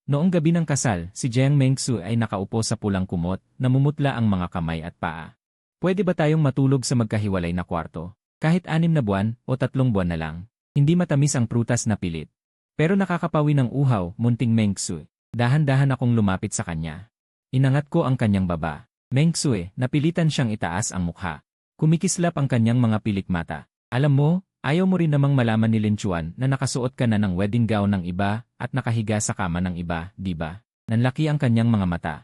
Noong gabi ng kasal, si Jiang Mengsu ay nakaupo sa pulang kumot, namumutla ang mga kamay at paa. Pwede ba tayong matulog sa magkahiwalay na kwarto? Kahit 6 na buwan o 3 buwan na lang. Hindi matamis ang prutas na pilit. Pero nakakapawi ng uhaw, munting Mengsu. Dahan-dahan akong lumapit sa kanya. Inangat ko ang kanyang baba. Mengsu, napilitan siyang itaas ang mukha. Kumikislap ang kanyang mga pilik mata. Alam mo, ayaw mo rin namang malaman ni Lin Chuan na nakasuot ka na ng wedding gown ng iba at nakahiga sa kama ng iba, di ba? Nanlaki ang kanyang mga mata.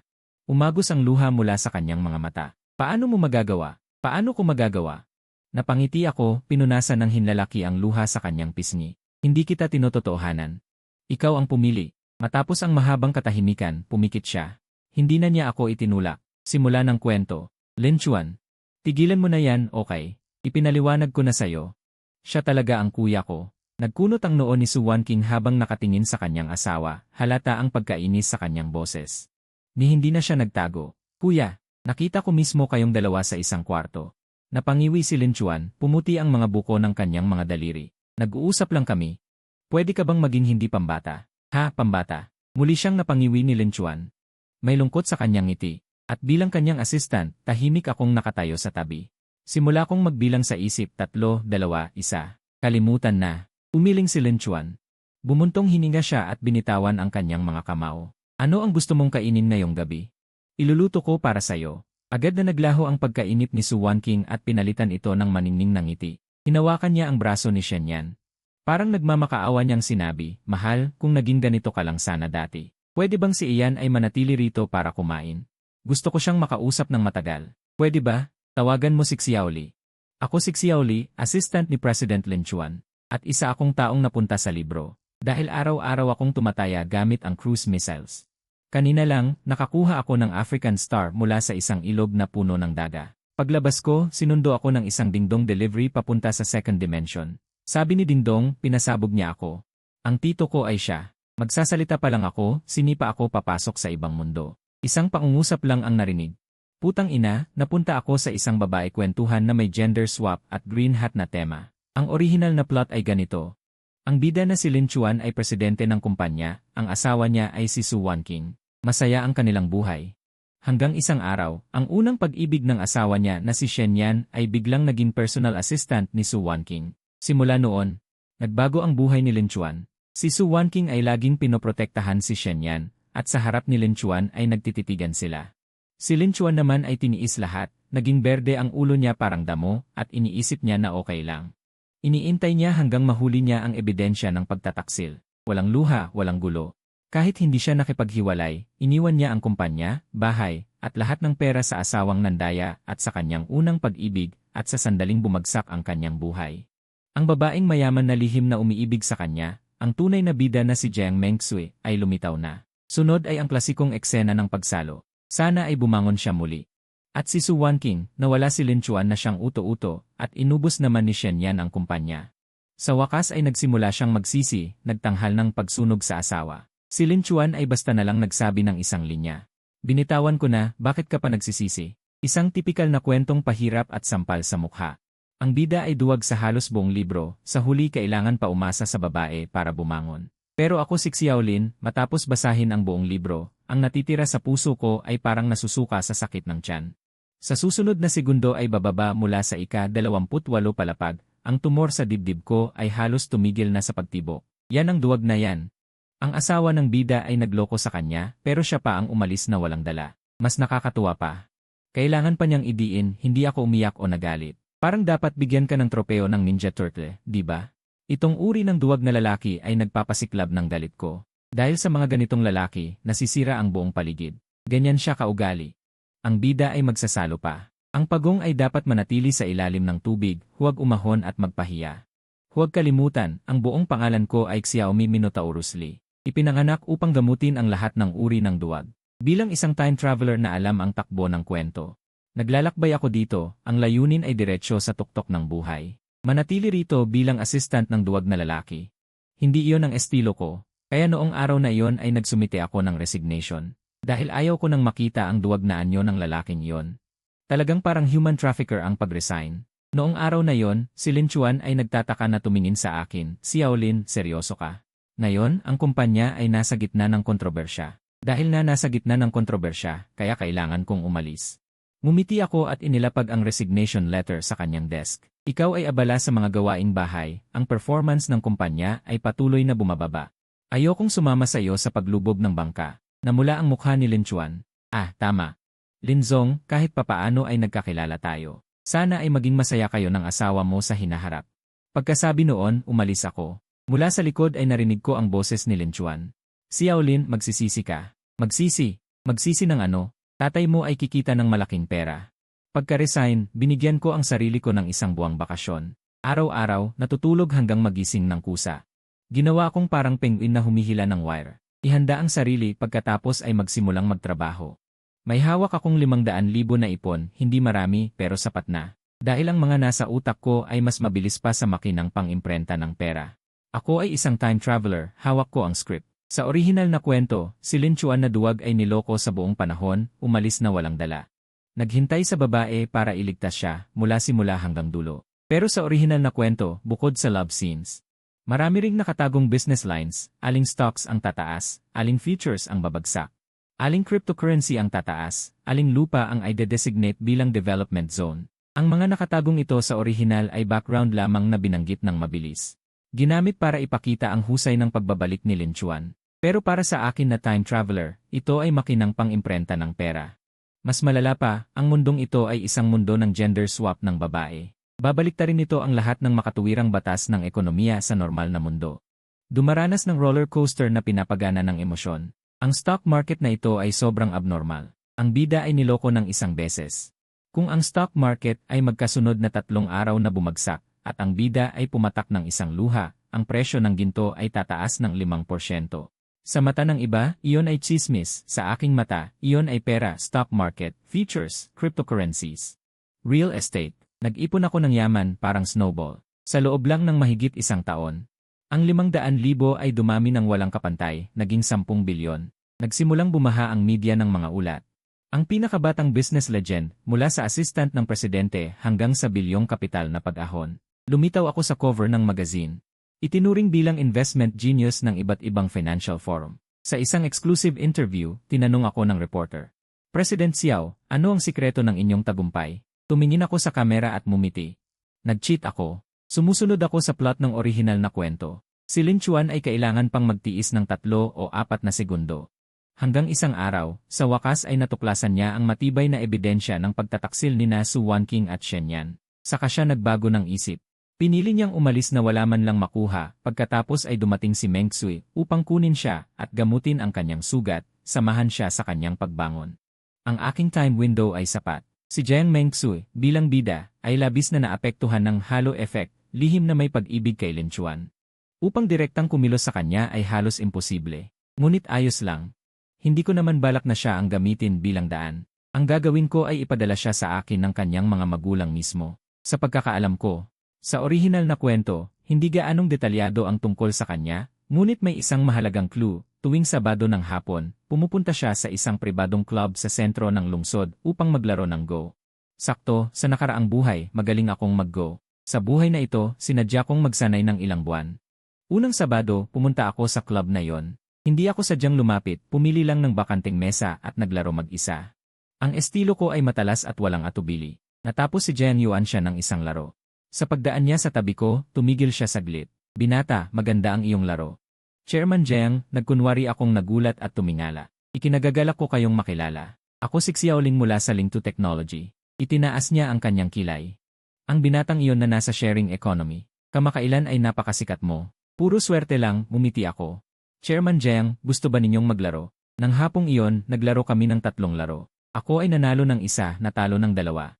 Umagos ang luha mula sa kanyang mga mata. Paano mo magagawa? Paano ko magagawa? Napangiti ako, pinunasan ng hinlalaki ang luha sa kanyang pisngi. Hindi kita tinototohanan. Ikaw ang pumili. Matapos ang mahabang katahimikan, pumikit siya. Hindi na niya ako itinulak. Simula ng kwento. Lin Chuan, tigilan mo na yan, okay? Ipinaliwanag ko na sa'yo. Siya talaga ang kuya ko. Nagkunot ang noo ni Su Wanqing habang nakatingin sa kanyang asawa, halata ang pagkainis sa kanyang boses. Ni hindi na siya nagtago. Kuya, nakita ko mismo kayong dalawa sa isang kwarto. Napangiwi si Lin Chuan, pumuti ang mga buko ng kanyang mga daliri. Nag-uusap lang kami. Pwede ka bang maging hindi pambata? Ha, pambata? Muli siyang napangiwi ni Lin Chuan. May lungkot sa kanyang ngiti. At bilang kanyang assistant, tahimik akong nakatayo sa tabi. Simula kong magbilang sa isip 3, 2, 1. Kalimutan na. Umiling si Lin Chuan. Bumuntong hininga siya at binitawan ang kanyang mga kamao. Ano ang gusto mong kainin ngayong gabi? Iluluto ko para sa'yo. Agad na naglaho ang pagkainip ni Su Wanqing at pinalitan ito ng maningning na ngiti. Hinawakan niya ang braso ni Shen Yan. Parang nagmamakaawa niyang sinabi, mahal, kung naging ganito ka lang sana dati. Pwede bang si Ian ay manatili rito para kumain? Gusto ko siyang makausap ng matagal. Pwede ba? Tawagan mo si Xiaoli. Ako si Xiaoli, assistant ni President Lin Chuan. At isa akong taong napunta sa libro. Dahil araw-araw akong tumataya gamit ang cruise missiles. Kanina lang, nakakuha ako ng African Star mula sa isang ilog na puno ng daga. Paglabas ko, sinundo ako ng isang dingdong delivery papunta sa second dimension. Sabi ni Dingdong, pinasabog niya ako. Ang tito ko ay siya. Magsasalita pa lang ako, sinipa ako papasok sa ibang mundo. Isang pangungusap lang ang narinig. Putang ina, napunta ako sa isang babae kwentuhan na may gender swap at green hat na tema. Ang original na plot ay ganito. Ang bida na si Lin Chuan ay presidente ng kumpanya, ang asawa niya ay si Su Wanqing. Masaya ang kanilang buhay. Hanggang isang araw, ang unang pag-ibig ng asawa niya na si Shen Yan ay biglang naging personal assistant ni Su Wanqing. Simula noon, nagbago ang buhay ni Lin Chuan. Si Su Wanqing ay laging pinoprotektahan si Shen Yan. At sa harap ni Lin Chuan ay nagtititigan sila. Si Lin Chuan naman ay tiniis lahat, naging berde ang ulo niya parang damo, at iniisip niya na okay lang. Iniintay niya hanggang mahuli niya ang ebidensya ng pagtataksil. Walang luha, walang gulo. Kahit hindi siya nakipaghiwalay, iniwan niya ang kumpanya, bahay, at lahat ng pera sa asawang nandaya at sa kanyang unang pag-ibig, at sa sandaling bumagsak ang kanyang buhay. Ang babaeng mayaman na lihim na umiibig sa kanya, ang tunay na bida na si Jiang Mengsu, ay lumitaw na. Sunod ay ang klasikong eksena ng pagsalo. Sana ay bumangon siya muli. At si Su Wanqing, nawala si Lin Chuan na siyang uto-uto, at inubos naman ni Shen Yan ang kumpanya. Sa wakas ay nagsimula siyang magsisi, nagtanghal ng pagsunog sa asawa. Si Lin Chuan ay basta na lang nagsabi ng isang linya. Binitawan ko na, bakit ka pa nagsisisi? Isang tipikal na kwentong pahirap at sampal sa mukha. Ang bida ay duwag sa halos buong libro, sa huli kailangan pa umasa sa babae para bumangon. Pero ako si Xiaolin, matapos basahin ang buong libro, ang natitira sa puso ko ay parang nasusuka sa sakit ng tiyan. Sa susunod na segundo ay bababa mula sa ika-28 palapag, ang tumor sa dibdib ko ay halos tumigil na sa pagtibok. Yan ang duwag na yan. Ang asawa ng bida ay nagloko sa kanya, pero siya pa ang umalis na walang dala. Mas nakakatuwa pa. Kailangan pa niyang idiin, hindi ako umiyak o nagalit. Parang dapat bigyan ka ng tropeo ng Ninja Turtle, di ba? Itong uri ng duwag na lalaki ay nagpapasiklab ng galit ko. Dahil sa mga ganitong lalaki, nasisira ang buong paligid. Ganyan siya kaugali. Ang bida ay magsasalo pa. Ang pagong ay dapat manatili sa ilalim ng tubig, huwag umahon at magpahiya. Huwag kalimutan, ang buong pangalan ko ay Xiaomi Minotaurus Lee. Ipinanganak upang gamutin ang lahat ng uri ng duwag. Bilang isang time traveler na alam ang takbo ng kwento. Naglalakbay ako dito, ang layunin ay diretsyo sa tuktok ng buhay. Manatili rito bilang assistant ng duwag na lalaki. Hindi iyon ang estilo ko, kaya noong araw na iyon ay nagsumite ako ng resignation. Dahil ayaw ko nang makita ang duwag na anyo ng lalaking iyon. Talagang parang human trafficker ang pag-resign. Noong araw na iyon, si Lin Chuan ay nagtataka na tumingin sa akin, Xiaolin, seryoso ka? Ngayon, ang kumpanya ay nasa gitna ng kontrobersya. Dahil na nasa gitna ng kontrobersya, kaya kailangan kong umalis. Ngumiti ako at inilapag ang resignation letter sa kanyang desk. Ikaw ay abala sa mga gawaing bahay, ang performance ng kumpanya ay patuloy na bumababa. Ayokong sumama sa iyo sa paglubog ng bangka. Namula ang mukha ni Lin Chuan. Ah, tama. Linzong, kahit papaano ay nagkakilala tayo. Sana ay maging masaya kayo ng asawa mo sa hinaharap. Pagkasabi noon, umalis ako. Mula sa likod ay narinig ko ang boses ni Lin Chuan. Xiaolin, magsisisi ka. Magsisi? Magsisi ng ano? Tatay mo ay kikita ng malaking pera. Pagka-resign, binigyan ko ang sarili ko ng isang buwang bakasyon. Araw-araw, natutulog hanggang magising ng kusa. Ginawa kong parang penguin na humihila ng wire. Ihanda ang sarili pagkatapos ay magsimulang magtrabaho. May hawak akong 500,000 na ipon, hindi marami pero sapat na. Dahil ang mga nasa utak ko ay mas mabilis pa sa makinang pang-imprenta ng pera. Ako ay isang time traveler, hawak ko ang script. Sa orihinal na kwento, si Lin Chuan na duwag ay niloko sa buong panahon, umalis na walang dala. Naghintay sa babae para iligtas siya, mula simula hanggang dulo. Pero sa orihinal na kwento, bukod sa love scenes, marami ring nakatagong business lines, aling stocks ang tataas, aling futures ang babagsak. Aling cryptocurrency ang tataas, aling lupa ang ide-designate bilang development zone. Ang mga nakatagong ito sa orihinal ay background lamang na binanggit ng mabilis. Ginamit para ipakita ang husay ng pagbabalik ni Lin Chuan. Pero para sa akin na time traveler, ito ay makinang pang-imprenta ng pera. Mas malala pa, ang mundong ito ay isang mundo ng gender swap ng babae. Babaliktarin nito ang lahat ng makatuwirang batas ng ekonomiya sa normal na mundo. Dumaranas ng roller coaster na pinapagana ng emosyon. Ang stock market na ito ay sobrang abnormal. Ang bida ay niloko ng isang beses. Kung ang stock market ay magkasunod na 3 araw na bumagsak, at ang bida ay pumatak ng isang luha, ang presyo ng ginto ay tataas ng 5%. Sa mata ng iba, iyon ay chismis. Sa aking mata, iyon ay pera, stock market, futures, cryptocurrencies. Real estate. Nag-ipon ako ng yaman parang snowball. Sa loob lang ng mahigit 1 taon. Ang 500,000 ay dumami ng walang kapantay, naging 10 bilyon. Nagsimulang bumaha ang media ng mga ulat. Ang pinakabatang business legend, mula sa assistant ng presidente hanggang sa bilyong kapital na pag-ahon. Lumitaw ako sa cover ng magazine. Itinuring bilang investment genius ng iba't ibang financial forum. Sa isang exclusive interview, tinanong ako ng reporter. President Xiao, ano ang sikreto ng inyong tagumpay? Tumingin ako sa kamera at mumiti. Nag-cheat ako. Sumusunod ako sa plot ng orihinal na kwento. Si Lin Chuan ay kailangan pang magtiis ng 3 o 4 na segundo. Hanggang isang araw, sa wakas ay natuklasan niya ang matibay na ebidensya ng pagtataksil ni Su Wanqing at Shen Yan. Saka siya nagbago ng isip. Pinili niyang umalis na wala man lang makuha, pagkatapos ay dumating si Meng Xue upang kunin siya at gamutin ang kanyang sugat, samahan siya sa kanyang pagbangon. Ang aking time window ay sapat. Si Jiang Meng Xue, bilang bida, ay labis na naapektuhan ng halo effect, lihim na may pag-ibig kay Lin Chuan. Upang direktang kumilos sa kanya ay halos imposible. Ngunit ayos lang. Hindi ko naman balak na siya ang gamitin bilang daan. Ang gagawin ko ay ipadala siya sa akin ng kanyang mga magulang mismo. Sa pagkakaalam ko, sa orihinal na kwento, hindi gaanong detalyado ang tungkol sa kanya, ngunit may isang mahalagang clue. Tuwing Sabado ng hapon, pumupunta siya sa isang pribadong club sa sentro ng lungsod upang maglaro ng Go. Sakto, sa nakaraang buhay, magaling akong mag-Go. Sa buhay na ito, sinadya kong magsanay ng ilang buwan. Unang Sabado, pumunta ako sa club na yon. Hindi ako sadyang lumapit, pumili lang ng bakanting mesa at naglaro mag-isa. Ang estilo ko ay matalas at walang atubili. Natapos si Jiang Yuan siya ng isang laro. Sa pagdaan niya sa tabi ko, tumigil siya saglit. Binata, maganda ang iyong laro. Chairman Jiang, nagkunwari akong nagulat at tumingala. Ikinagagalak ko kayong makilala. Ako si Xiaoling mula sa Lingtu Technology. Itinaas niya ang kanyang kilay. Ang binatang iyon na nasa sharing economy. Kamakailan ay napakasikat mo. Puro swerte lang, ngumiti ako. Chairman Jiang, gusto ba ninyong maglaro? Nang hapong iyon, naglaro kami ng 3 laro. Ako ay nanalo ng 1, natalo ng 2.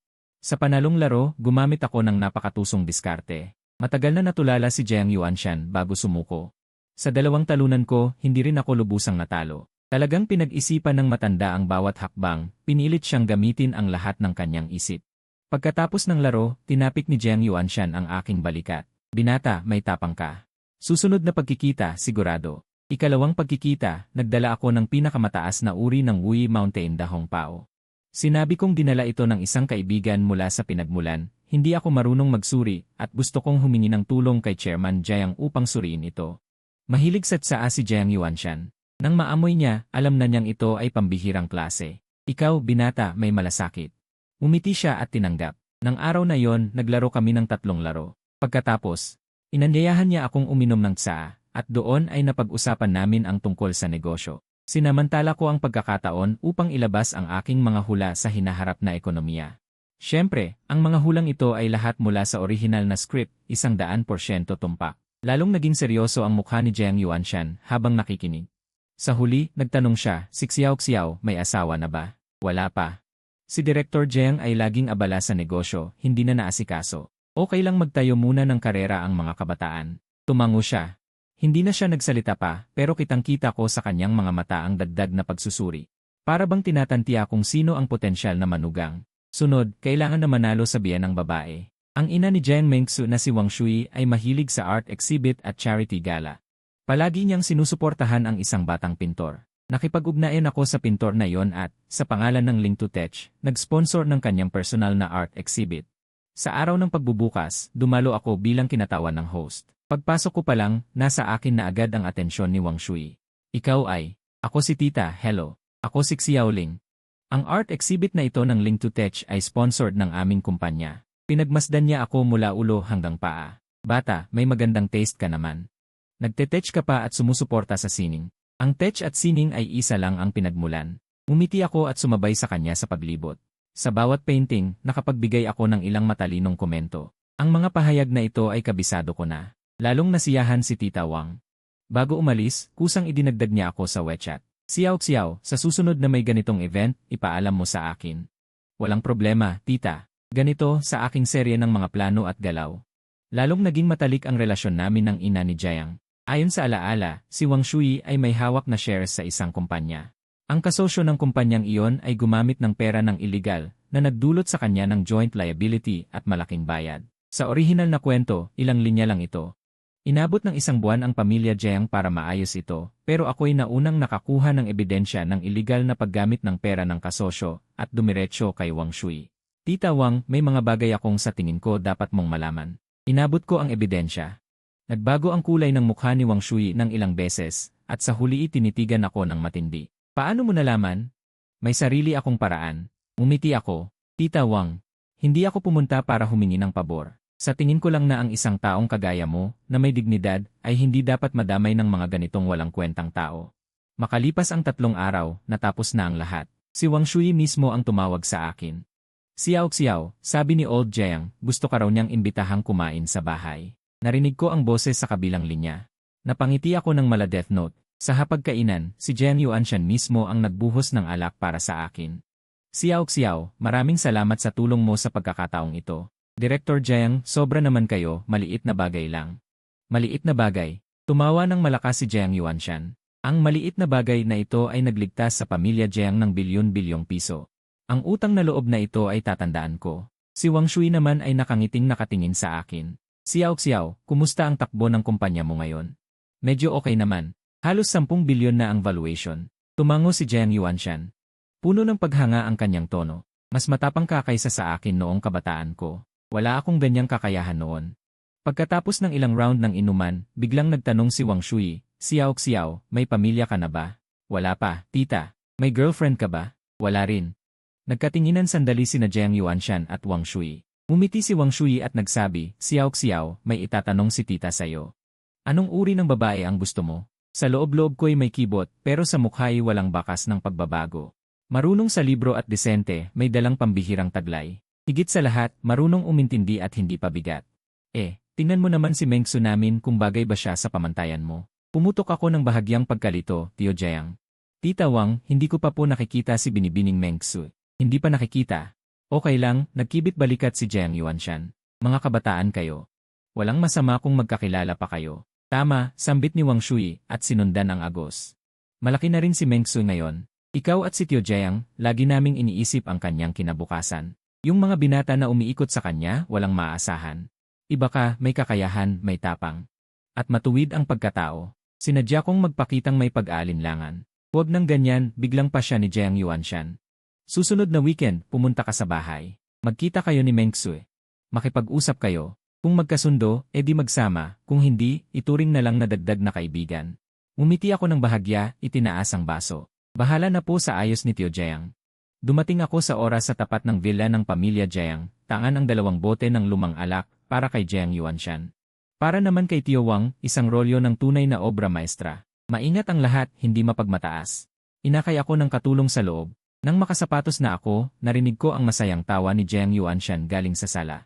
Sa panalong laro, gumamit ako ng napakatusong diskarte. Matagal na natulala si Jiang Yuanshan bago sumuko. Sa 2 talunan ko, hindi rin ako lubusang natalo. Talagang pinag-isipan ng matanda ang bawat hakbang, pinilit siyang gamitin ang lahat ng kanyang isip. Pagkatapos ng laro, tinapik ni Jiang Yuanshan ang aking balikat. Binata, may tapang ka. Susunod na pagkikita, sigurado. Ikalawang pagkikita, nagdala ako ng pinakamataas na uri ng Wuyi Mountain Dahong Pao. Sinabi kong dinala ito ng isang kaibigan mula sa pinagmulan, hindi ako marunong magsuri at gusto kong humingi ng tulong kay Chairman Jiang upang suriin ito. Mahilig sa tsaa si Jiang Yuanshan. Nang maamoy niya, alam na niyang ito ay pambihirang klase. Ikaw, binata, may malasakit. Umiti siya at tinanggap. Nang araw na yon, naglaro kami ng 3 laro. Pagkatapos, inanyayahan niya akong uminom ng tsaa, at doon ay napag-usapan namin ang tungkol sa negosyo. Sinamantala ko ang pagkakataon upang ilabas ang aking mga hula sa hinaharap na ekonomiya. Siyempre, ang mga hulang ito ay lahat mula sa orihinal na script, 100% tumpak. Lalong naging seryoso ang mukha ni Jiang Yuanshan habang nakikinig. Sa huli, nagtanong siya, si Xiao, may asawa na ba? Wala pa. Si Director Jiang ay laging abala sa negosyo, hindi na naasikaso. Okay lang magtayo muna ng karera ang mga kabataan. Tumango siya. Hindi na siya nagsalita pa, pero kitang-kita ko sa kanyang mga mata ang dagdag na pagsusuri. Para bang tinatantiya kung sino ang potensyal na manugang. Sunod, kailangan na manalo sa biyan ng babae. Ang ina ni Jiang Mengsu na si Wang Shui ay mahilig sa art exhibit at charity gala. Palagi niyang sinusuportahan ang isang batang pintor. Nakipag-ugnayan ako sa pintor na yon at, sa pangalan ng Ling to Tech, nag-sponsor ng kanyang personal na art exhibit. Sa araw ng pagbubukas, dumalo ako bilang kinatawan ng host. Pagpasok ko pa lang, nasa akin na agad ang atensyon ni Wang Shui. Ikaw ay, ako si Tita, hello. Ako si Xiaoling. Ang art exhibit na ito ng Ling to Tech ay sponsored ng aming kumpanya. Pinagmasdan niya ako mula ulo hanggang paa. Bata, may magandang taste ka naman. Nagte-tech ka pa at sumusuporta sa sining. Ang tech at sining ay isa lang ang pinagmulan. Umiti ako at sumabay sa kanya sa paglibot. Sa bawat painting, nakapagbigay ako ng ilang matalinong komento. Ang mga pahayag na ito ay kabisado ko na. Lalong nasiyahan si Tita Wang. Bago umalis, kusang idinagdag niya ako sa WeChat. Xiao, sa susunod na may ganitong event, ipaalam mo sa akin. Walang problema, Tita. Ganito sa aking serye ng mga plano at galaw. Lalong naging matalik ang relasyon namin ng ina ni Jiang. Ayon sa alaala, si Wang Shui ay may hawak na shares sa isang kumpanya. Ang kasosyo ng kumpanyang iyon ay gumamit ng pera ng iligal na nagdulot sa kanya ng joint liability at malaking bayad. Sa orihinal na kwento, ilang linya lang ito. Inabot ng 1 buwan ang pamilya Jiang para maayos ito, pero ako'y naunang nakakuha ng ebidensya ng iligal na paggamit ng pera ng kasosyo at dumiretso kay Wang Shui. Tita Wang, may mga bagay akong sa tingin ko dapat mong malaman. Inabot ko ang ebidensya. Nagbago ang kulay ng mukha ni Wang Shui ng ilang beses, at sa huli tinitigan ako ng matindi. Paano mo nalaman? May sarili akong paraan. Umiti ako. Tita Wang, hindi ako pumunta para humingi ng pabor. Sa tingin ko lang na ang isang taong kagaya mo, na may dignidad, ay hindi dapat madamay ng mga ganitong walang kwentang tao. Makalipas ang 3 araw, natapos na ang lahat. Si Wang Shui mismo ang tumawag sa akin. Xiao, sabi ni Old Jiang, gusto ka raw niyang imbitahang kumain sa bahay. Narinig ko ang boses sa kabilang linya. Napangiti ako ng mala death note. Sa hapagkainan, si Jiang Yuanshan mismo ang nagbuhos ng alak para sa akin. Xiao, maraming salamat sa tulong mo sa pagkakataong ito. Director Jiang, sobra naman kayo, maliit na bagay lang. Maliit na bagay. Tumawa ng malakas si Jiang Yuanshan. Ang maliit na bagay na ito ay nagligtas sa pamilya Jiang ng bilyon-bilyong piso. Ang utang na loob na ito ay tatandaan ko. Si Wang Shui naman ay nakangiting nakatingin sa akin. Xiao, kumusta ang takbo ng kumpanya mo ngayon? Medyo okay naman. Halos 10 bilyon na ang valuation. Tumango si Jiang Yuanshan. Puno ng paghanga ang kanyang tono. Mas matapang ka kaysa sa akin noong kabataan ko. Wala akong ganyang kakayahan noon. Pagkatapos ng ilang round ng inuman, biglang nagtanong si Wang Shui, Xiao, may pamilya ka na ba? Wala pa, tita. May girlfriend ka ba? Wala rin. Nagkatinginan sandali sina Jiang Yuanshan at Wang Shui. Umiti si Wang Shui at nagsabi, Xiao, may itatanong si tita sayo. Anong uri ng babae ang gusto mo? Sa loob-loob ko'y may kibot, pero sa mukha'y walang bakas ng pagbabago. Marunong sa libro at desente, may dalang pambihirang taglay. Higit sa lahat, marunong umintindi at hindi pabigat. Tingnan mo naman si Mengsu namin kung bagay ba siya sa pamantayan mo. Pumutok ako ng bahagyang pagkalito, Tio Jiang. Tita Wang, hindi ko pa po nakikita si binibining Mengsu. Hindi pa nakikita. Okay lang, nagkibit balikat si Jiang Yuanshan. Mga kabataan kayo. Walang masama kung magkakilala pa kayo. Tama, sambit ni Wang Shui at sinundan ang agos. Malaki na rin si Mengsu ngayon. Ikaw at si Tio Jiang, lagi naming iniisip ang kanyang kinabukasan. Yung mga binata na umiikot sa kanya, walang maasahan. Iba ka, may kakayahan, may tapang. At matuwid ang pagkatao. Sinadya kong magpakitang may pag-aalinlangan. Huwag nang ganyan, biglang pa siya ni Jiang Yuanshan. Susunod na weekend, pumunta ka sa bahay. Magkita kayo ni Mengsu. Makipag-usap kayo. Kung magkasundo, edi magsama, kung hindi, ituring na lang na dagdag na kaibigan. Umiti ako ng bahagya, itinaas ang baso. Bahala na po sa ayos ni Tio Jiang. Dumating ako sa oras sa tapat ng villa ng pamilya Jiang, tangan ang 2 bote ng lumang alak, para kay Jiang Yuanshan. Para naman kay Tio Wang, isang rolyo ng tunay na obra maestra. Maingat ang lahat, hindi mapagmataas. Inakay ako ng katulong sa loob. Nang makasapatos na ako, narinig ko ang masayang tawa ni Jiang Yuanshan galing sa sala.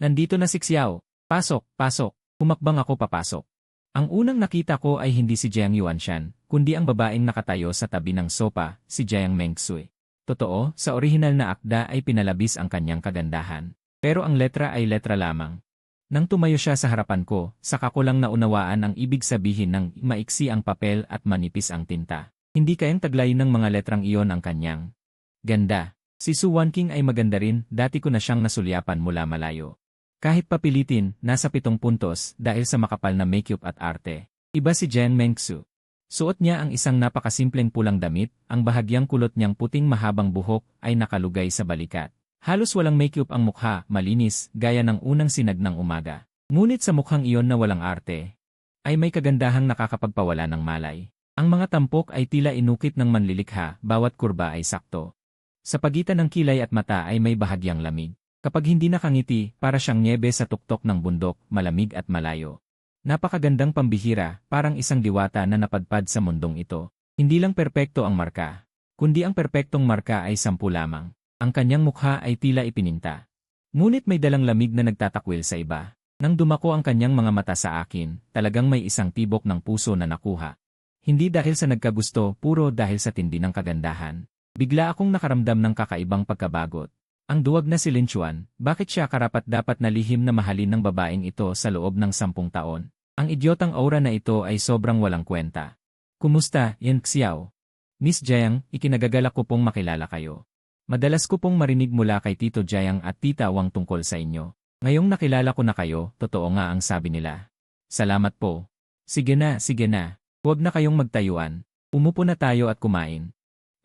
Nandito na si Xiao. Pasok, pasok. Humakbang ako papasok. Ang unang nakita ko ay hindi si Jiang Yuanshan, kundi ang babaeng nakatayo sa tabi ng sopa, si Jiang Mengsui. Totoo, sa orihinal na akda ay pinalabis ang kanyang kagandahan. Pero ang letra ay letra lamang. Nang tumayo siya sa harapan ko, saka ko lang naunawaan ang ibig sabihin ng maiksi ang papel at manipis ang tinta. Hindi kayang taglayin ng mga letrang iyon ang kanyang ganda. Si Su Wanqing ay maganda rin, dati ko na siyang nasulyapan mula malayo. Kahit papilitin, nasa 7 puntos dahil sa makapal na makeup at arte. Iba si Jiang Mengsu. Suot niya ang isang napakasimpleng pulang damit, ang bahagyang kulot niyang puting mahabang buhok ay nakalugay sa balikat. Halos walang makeup ang mukha, malinis, gaya ng unang sinag ng umaga. Ngunit sa mukhang iyon na walang arte, ay may kagandahang nakakapagpawala ng malay. Ang mga tampok ay tila inukit ng manlilikha, bawat kurba ay sakto. Sa pagitan ng kilay at mata ay may bahagyang lamig. Kapag hindi nakangiti, para siyang nyebe sa tuktok ng bundok, malamig at malayo. Napakagandang pambihira, parang isang diwata na napadpad sa mundong ito. Hindi lang perpekto ang marka, kundi ang perpektong marka ay 10 lamang. Ang kanyang mukha ay tila ipininta. Ngunit may dalang lamig na nagtatakwil sa iba. Nang dumako ang kanyang mga mata sa akin, talagang may isang tibok ng puso na nakuha. Hindi dahil sa nagkagusto, puro dahil sa tindi ng kagandahan. Bigla akong nakaramdam ng kakaibang pagkabagot. Ang duwag na si Lin Chuan, bakit siya karapat-dapat na lihim na mahalin ng babaeng ito sa loob ng 10 taon? Ang idiotang aura na ito ay sobrang walang kwenta. Kumusta, Yan Xiao? Miss Jiang, ikinagagalak ko pong makilala kayo. Madalas ko pong marinig mula kay Tito Jiang at Tita Wang tungkol sa inyo. Ngayong nakilala ko na kayo, totoo nga ang sabi nila. Salamat po. Sige na, sige na. Huwag na kayong magtayuan. Umupo na tayo at kumain.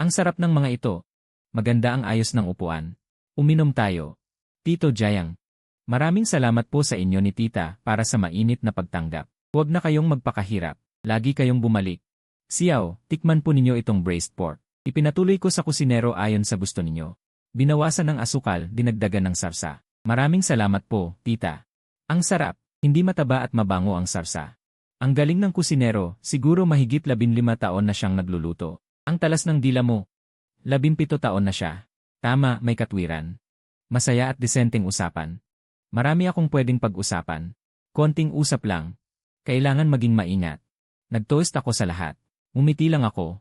Ang sarap ng mga ito. Maganda ang ayos ng upuan. Uminom tayo. Tito Jiang. Maraming salamat po sa inyo ni Tita para sa mainit na pagtanggap. Huwag na kayong magpakahirap. Lagi kayong bumalik. Xiao, tikman po ninyo itong braised pork. Ipinatuloy ko sa kusinero ayon sa gusto ninyo. Binawasan ng asukal, dinagdagan ng sarsa. Maraming salamat po, Tita. Ang sarap. Hindi mataba at mabango ang sarsa. Ang galing ng kusinero, siguro mahigit 15 taon na siyang nagluluto. Ang talas ng dila mo. 17 taon na siya. Tama, may katwiran. Masaya at disenteng usapan. Marami akong pwedeng pag-usapan. Konting usap lang. Kailangan maging maingat. Nag-toast ako sa lahat. Umiti lang ako.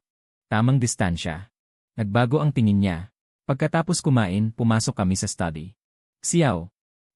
Tamang distansya. Nagbago ang tingin niya. Pagkatapos kumain, pumasok kami sa study. Xiao,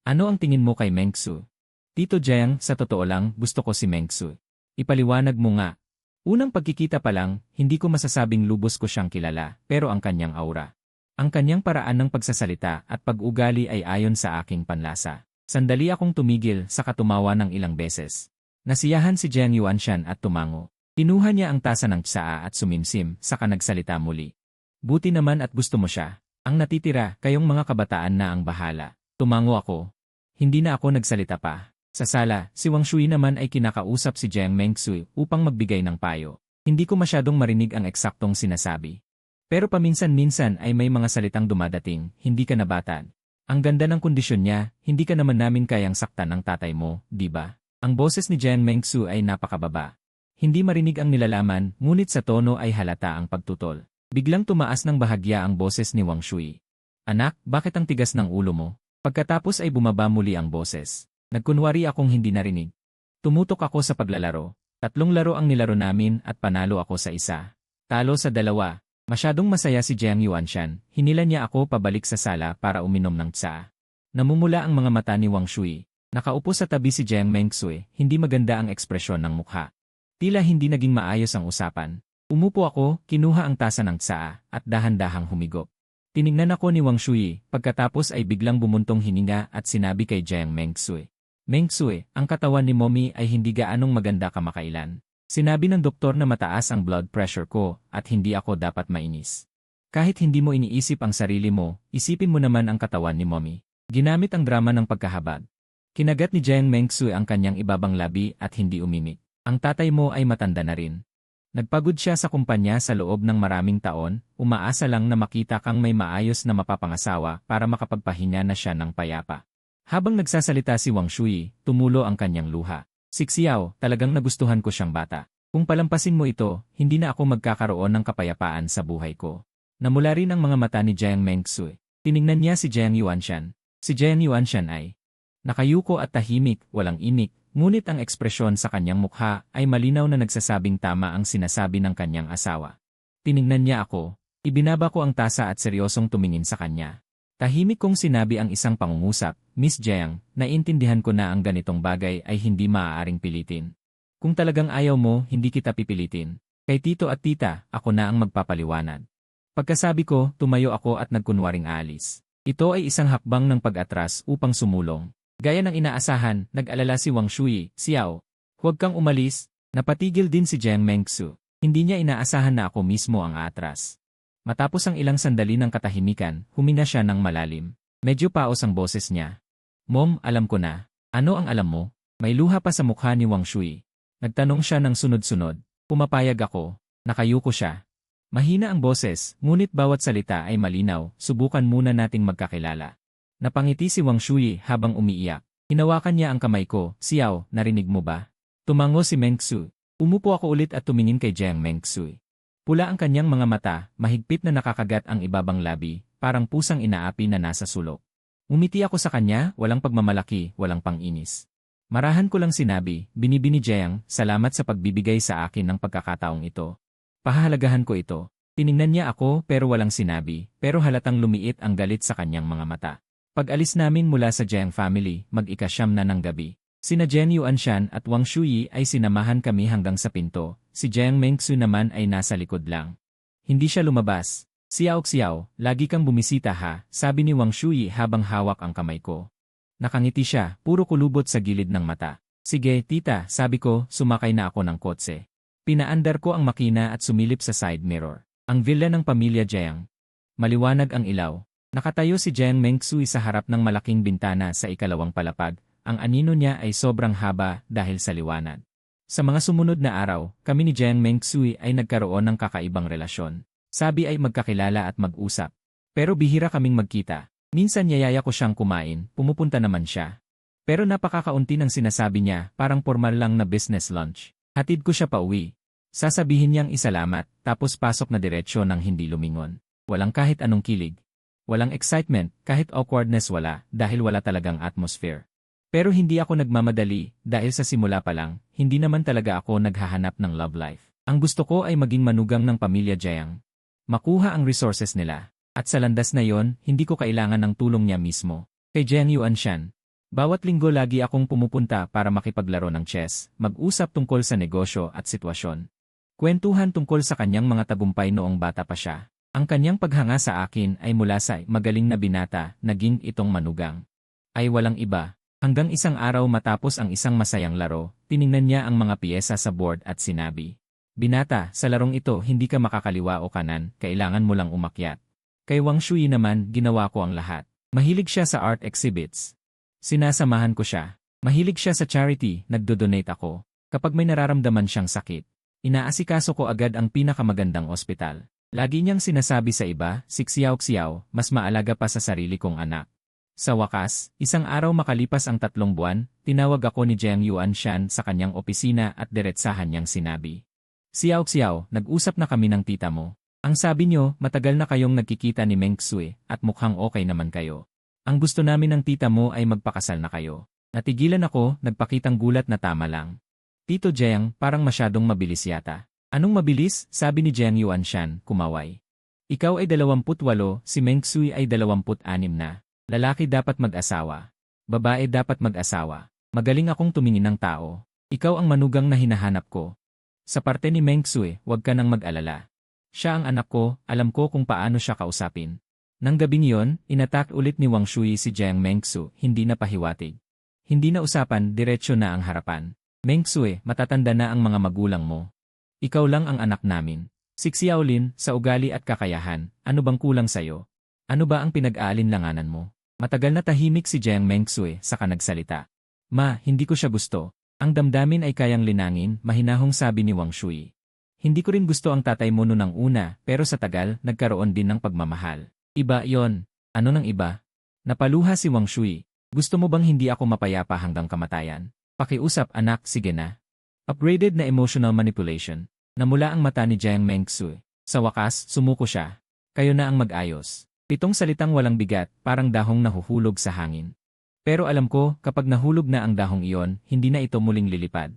ano ang tingin mo kay Mengsu? Tito Jiang, sa totoo lang, gusto ko si Mengsu. Ipaliwanag mo nga. Unang pagkikita pa lang, hindi ko masasabing lubos ko siyang kilala, pero ang kanyang aura. Ang kanyang paraan ng pagsasalita at pag-ugali ay ayon sa aking panlasa. Sandali akong tumigil sa katumawa ng ilang beses. Nasiyahan si Jiang Yuanshan at tumango. Kinuha niya ang tasa ng tsaa at sumimsim, saka nagsalita muli. Buti naman at gusto mo siya. Ang natitira, kayong mga kabataan na ang bahala. Tumango ako. Hindi na ako nagsalita pa. Sa sala, si Wang Shui naman ay kinakausap si Jiang Mengsu upang magbigay ng payo. Hindi ko masyadong marinig ang eksaktong sinasabi. Pero paminsan-minsan ay may mga salitang dumadating, hindi ka nabatan. Ang ganda ng kondisyon niya, hindi ka naman namin kayang saktan ng tatay mo, di ba? Ang boses ni Jiang Mengsu ay napakababa. Hindi marinig ang nilalaman, ngunit sa tono ay halata ang pagtutol. Biglang tumaas ng bahagya ang boses ni Wang Shui. Anak, bakit ang tigas ng ulo mo? Pagkatapos ay bumaba muli ang boses. Nagkunwari akong hindi narinig. Tumutok ako sa paglalaro. 3 laro ang nilaro namin at panalo ako sa 1. Talo sa 2. Masyadong masaya si Jiang Yuanshan, hinila niya ako pabalik sa sala para uminom ng tsaa. Namumula ang mga mata ni Wang Shui. Nakaupo sa tabi si Jiang Mengsui, hindi maganda ang ekspresyon ng mukha. Tila hindi naging maayos ang usapan. Umupo ako, kinuha ang tasa ng tsaa, at dahan-dahang humigop. Tinignan ako ni Wang Shui, pagkatapos ay biglang bumuntong hininga at sinabi kay Jiang Mengsui. Mengsui, ang katawan ni Mommy ay hindi gaanong maganda kamakailan. Sinabi ng doktor na mataas ang blood pressure ko at hindi ako dapat mainis. Kahit hindi mo iniisip ang sarili mo, isipin mo naman ang katawan ni Mommy. Ginamit ang drama ng pagkahabag. Kinagat ni Jiang Mengsui ang kanyang ibabang labi at hindi umimik. Ang tatay mo ay matanda na rin. Nagpagod siya sa kumpanya sa loob ng maraming taon, umaasa lang na makita kang may maayos na mapapangasawa para makapagpahinga na siya ng payapa. Habang nagsasalita si Wang Shui, tumulo ang kanyang luha. Sixiao, talagang nagustuhan ko siyang bata. Kung palampasin mo ito, hindi na ako magkakaroon ng kapayapaan sa buhay ko. Namula rin ang mga mata ni Jiang Mengsui. Tiningnan niya si Jiang Yuanshan. Si Jiang Yuanshan ay nakayuko at tahimik, walang imik, ngunit ang ekspresyon sa kanyang mukha ay malinaw na nagsasabing tama ang sinasabi ng kanyang asawa. Tiningnan niya ako, ibinaba ko ang tasa at seryosong tumingin sa kanya. Tahimik kong sinabi ang isang pangungusap, Miss Jiang, naiintindihan ko na ang ganitong bagay ay hindi maaaring pilitin. Kung talagang ayaw mo, hindi kita pipilitin. Kay tito at tita, ako na ang magpapaliwanag. Pagkasabi ko, tumayo ako at nagkunwaring aalis. Ito ay isang hakbang ng pag-atras upang sumulong. Gaya ng inaasahan, nag-alala si Wang Shui, Xiao. Huwag kang umalis. Napatigil din si Jiang Mengsu. Hindi niya inaasahan na ako mismo ang aatras. Matapos ang ilang sandali ng katahimikan, huminga siya ng malalim. Medyo paos ang boses niya. Mom, alam ko na. Ano ang alam mo? May luha pa sa mukha ni Wang Shui. Nagtanong siya ng sunod-sunod. Pumapayag ako. Nakayuko siya. Mahina ang boses, ngunit bawat salita ay malinaw. Subukan muna nating magkakilala. Napangiti si Wang Shui habang umiiyak. Hinawakan niya ang kamay ko. Xiao, narinig mo ba? Tumango si Mengsu. Umupo ako ulit at tumingin kay Jiang Mengsui. Pula ang kanyang mga mata, mahigpit na nakakagat ang ibabang labi, parang pusang inaapi na nasa sulok. Umiti ako sa kanya, walang pagmamalaki, walang panginis. Marahan ko lang sinabi, binibini Jiang, salamat sa pagbibigay sa akin ng pagkakataong ito. Pahahalagahan ko ito. Tiningnan niya ako pero walang sinabi, pero halatang lumiit ang galit sa kanyang mga mata. Pag-alis namin mula sa Jiang family, mag-ikasyam na ng gabi. Sina Jiang Yuanshan at Wang Shui ay sinamahan kami hanggang sa pinto, si Jiang Mengsu naman ay nasa likod lang. Hindi siya lumabas. Xiao, lagi kang bumisita ha, sabi ni Wang Shui habang hawak ang kamay ko. Nakangiti siya, puro kulubot sa gilid ng mata. Sige, tita, sabi ko, sumakay na ako ng kotse. Pinaandar ko ang makina at sumilip sa side mirror. Ang villa ng pamilya Jiang. Maliwanag ang ilaw. Nakatayo si Jiang Mengsui sa harap ng malaking bintana sa ikalawang palapag. Ang anino niya ay sobrang haba dahil sa liwanag. Sa mga sumunod na araw, kami ni Jiang Mengsui ay nagkaroon ng kakaibang relasyon. Sabi ay magkakilala at mag-usap. Pero bihira kaming magkita. Minsan yayaya ko siyang kumain, pumupunta naman siya. Pero napakakaunti ng sinasabi niya, parang formal lang na business lunch. Hatid ko siya pauwi. Sasabihin niyang isalamat, tapos pasok na diretsyo ng hindi lumingon. Walang kahit anong kilig. Walang excitement, kahit awkwardness wala, dahil wala talagang atmosphere. Pero hindi ako nagmamadali, dahil sa simula pa lang, hindi naman talaga ako naghahanap ng love life. Ang gusto ko ay maging manugang ng pamilya Jiang. Makuha ang resources nila. At sa landas na yon, hindi ko kailangan ng tulong niya mismo. Kay Jiang Yuanshan. Bawat linggo lagi akong pumupunta para makipaglaro ng chess, mag-usap tungkol sa negosyo at sitwasyon. Kwentuhan tungkol sa kanyang mga tagumpay noong bata pa siya. Ang kanyang paghanga sa akin ay mula sa magaling na binata, naging itong manugang. Ay walang iba. Hanggang isang araw matapos ang isang masayang laro, tiningnan niya ang mga piyesa sa board at sinabi, Binata, sa larong ito hindi ka makakaliwa o kanan, kailangan mo lang umakyat. Kay Wang Shui naman, ginawa ko ang lahat. Mahilig siya sa art exhibits. Sinasamahan ko siya. Mahilig siya sa charity, nagdodonate ako. Kapag may nararamdaman siyang sakit, inaasikaso ko agad ang pinakamagandang ospital. Lagi niyang sinasabi sa iba, Xiao, mas maalaga pa sa sarili kong anak. Sa wakas, isang araw makalipas ang 3 buwan, tinawag ako ni Jiang Yuanshan sa kanyang opisina at diretsahan niyang sinabi. Xiao, nag-usap na kami ng tita mo. Ang sabi niyo, matagal na kayong nagkikita ni Mengsui at mukhang okay naman kayo. Ang gusto namin ng tita mo ay magpakasal na kayo. Natigilan ako, nagpakitang gulat na tama lang. Tito Jiang, parang masyadong mabilis yata. Anong mabilis? Sabi ni Jiang Yuanshan, kumaway. Ikaw ay 28, si Mengsui ay 26 na. Lalaki dapat mag-asawa. Babae dapat mag-asawa. Magaling akong tumingin ng tao. Ikaw ang manugang na hinahanap ko. Sa parte ni Mengsui, huwag ka nang mag-alala. Siya ang anak ko, alam ko kung paano siya kausapin. Nang gabing yon, inatak ulit ni Wang Shui si Jiang Mengsu, hindi na pahiwatig. Hindi na usapan, diretsyo na ang harapan. Mengsui, matatanda na ang mga magulang mo. Ikaw lang ang anak namin. Si Xiaolin, sa ugali at kakayahan, ano bang kulang sa'yo? Ano ba ang pinag-aalinlanganan mo? Matagal na tahimik si Jiang Mengsui, saka nagsalita. Ma, hindi ko siya gusto. Ang damdamin ay kayang linangin, mahinahong sabi ni Wang Shui. Hindi ko rin gusto ang tatay mo noon ang una, pero sa tagal, nagkaroon din ng pagmamahal. Iba yon. Ano nang iba? Napaluha si Wang Shui. Gusto mo bang hindi ako mapayapa hanggang kamatayan? Pakiusap anak, sige na. Upgraded na emotional manipulation. Namula ang mata ni Jiang Mengsu. Sa wakas, sumuko siya. Kayo na ang mag-ayos. 7 salitang walang bigat, parang dahong nahuhulog sa hangin. Pero alam ko, kapag nahulog na ang dahong iyon, hindi na ito muling lilipad.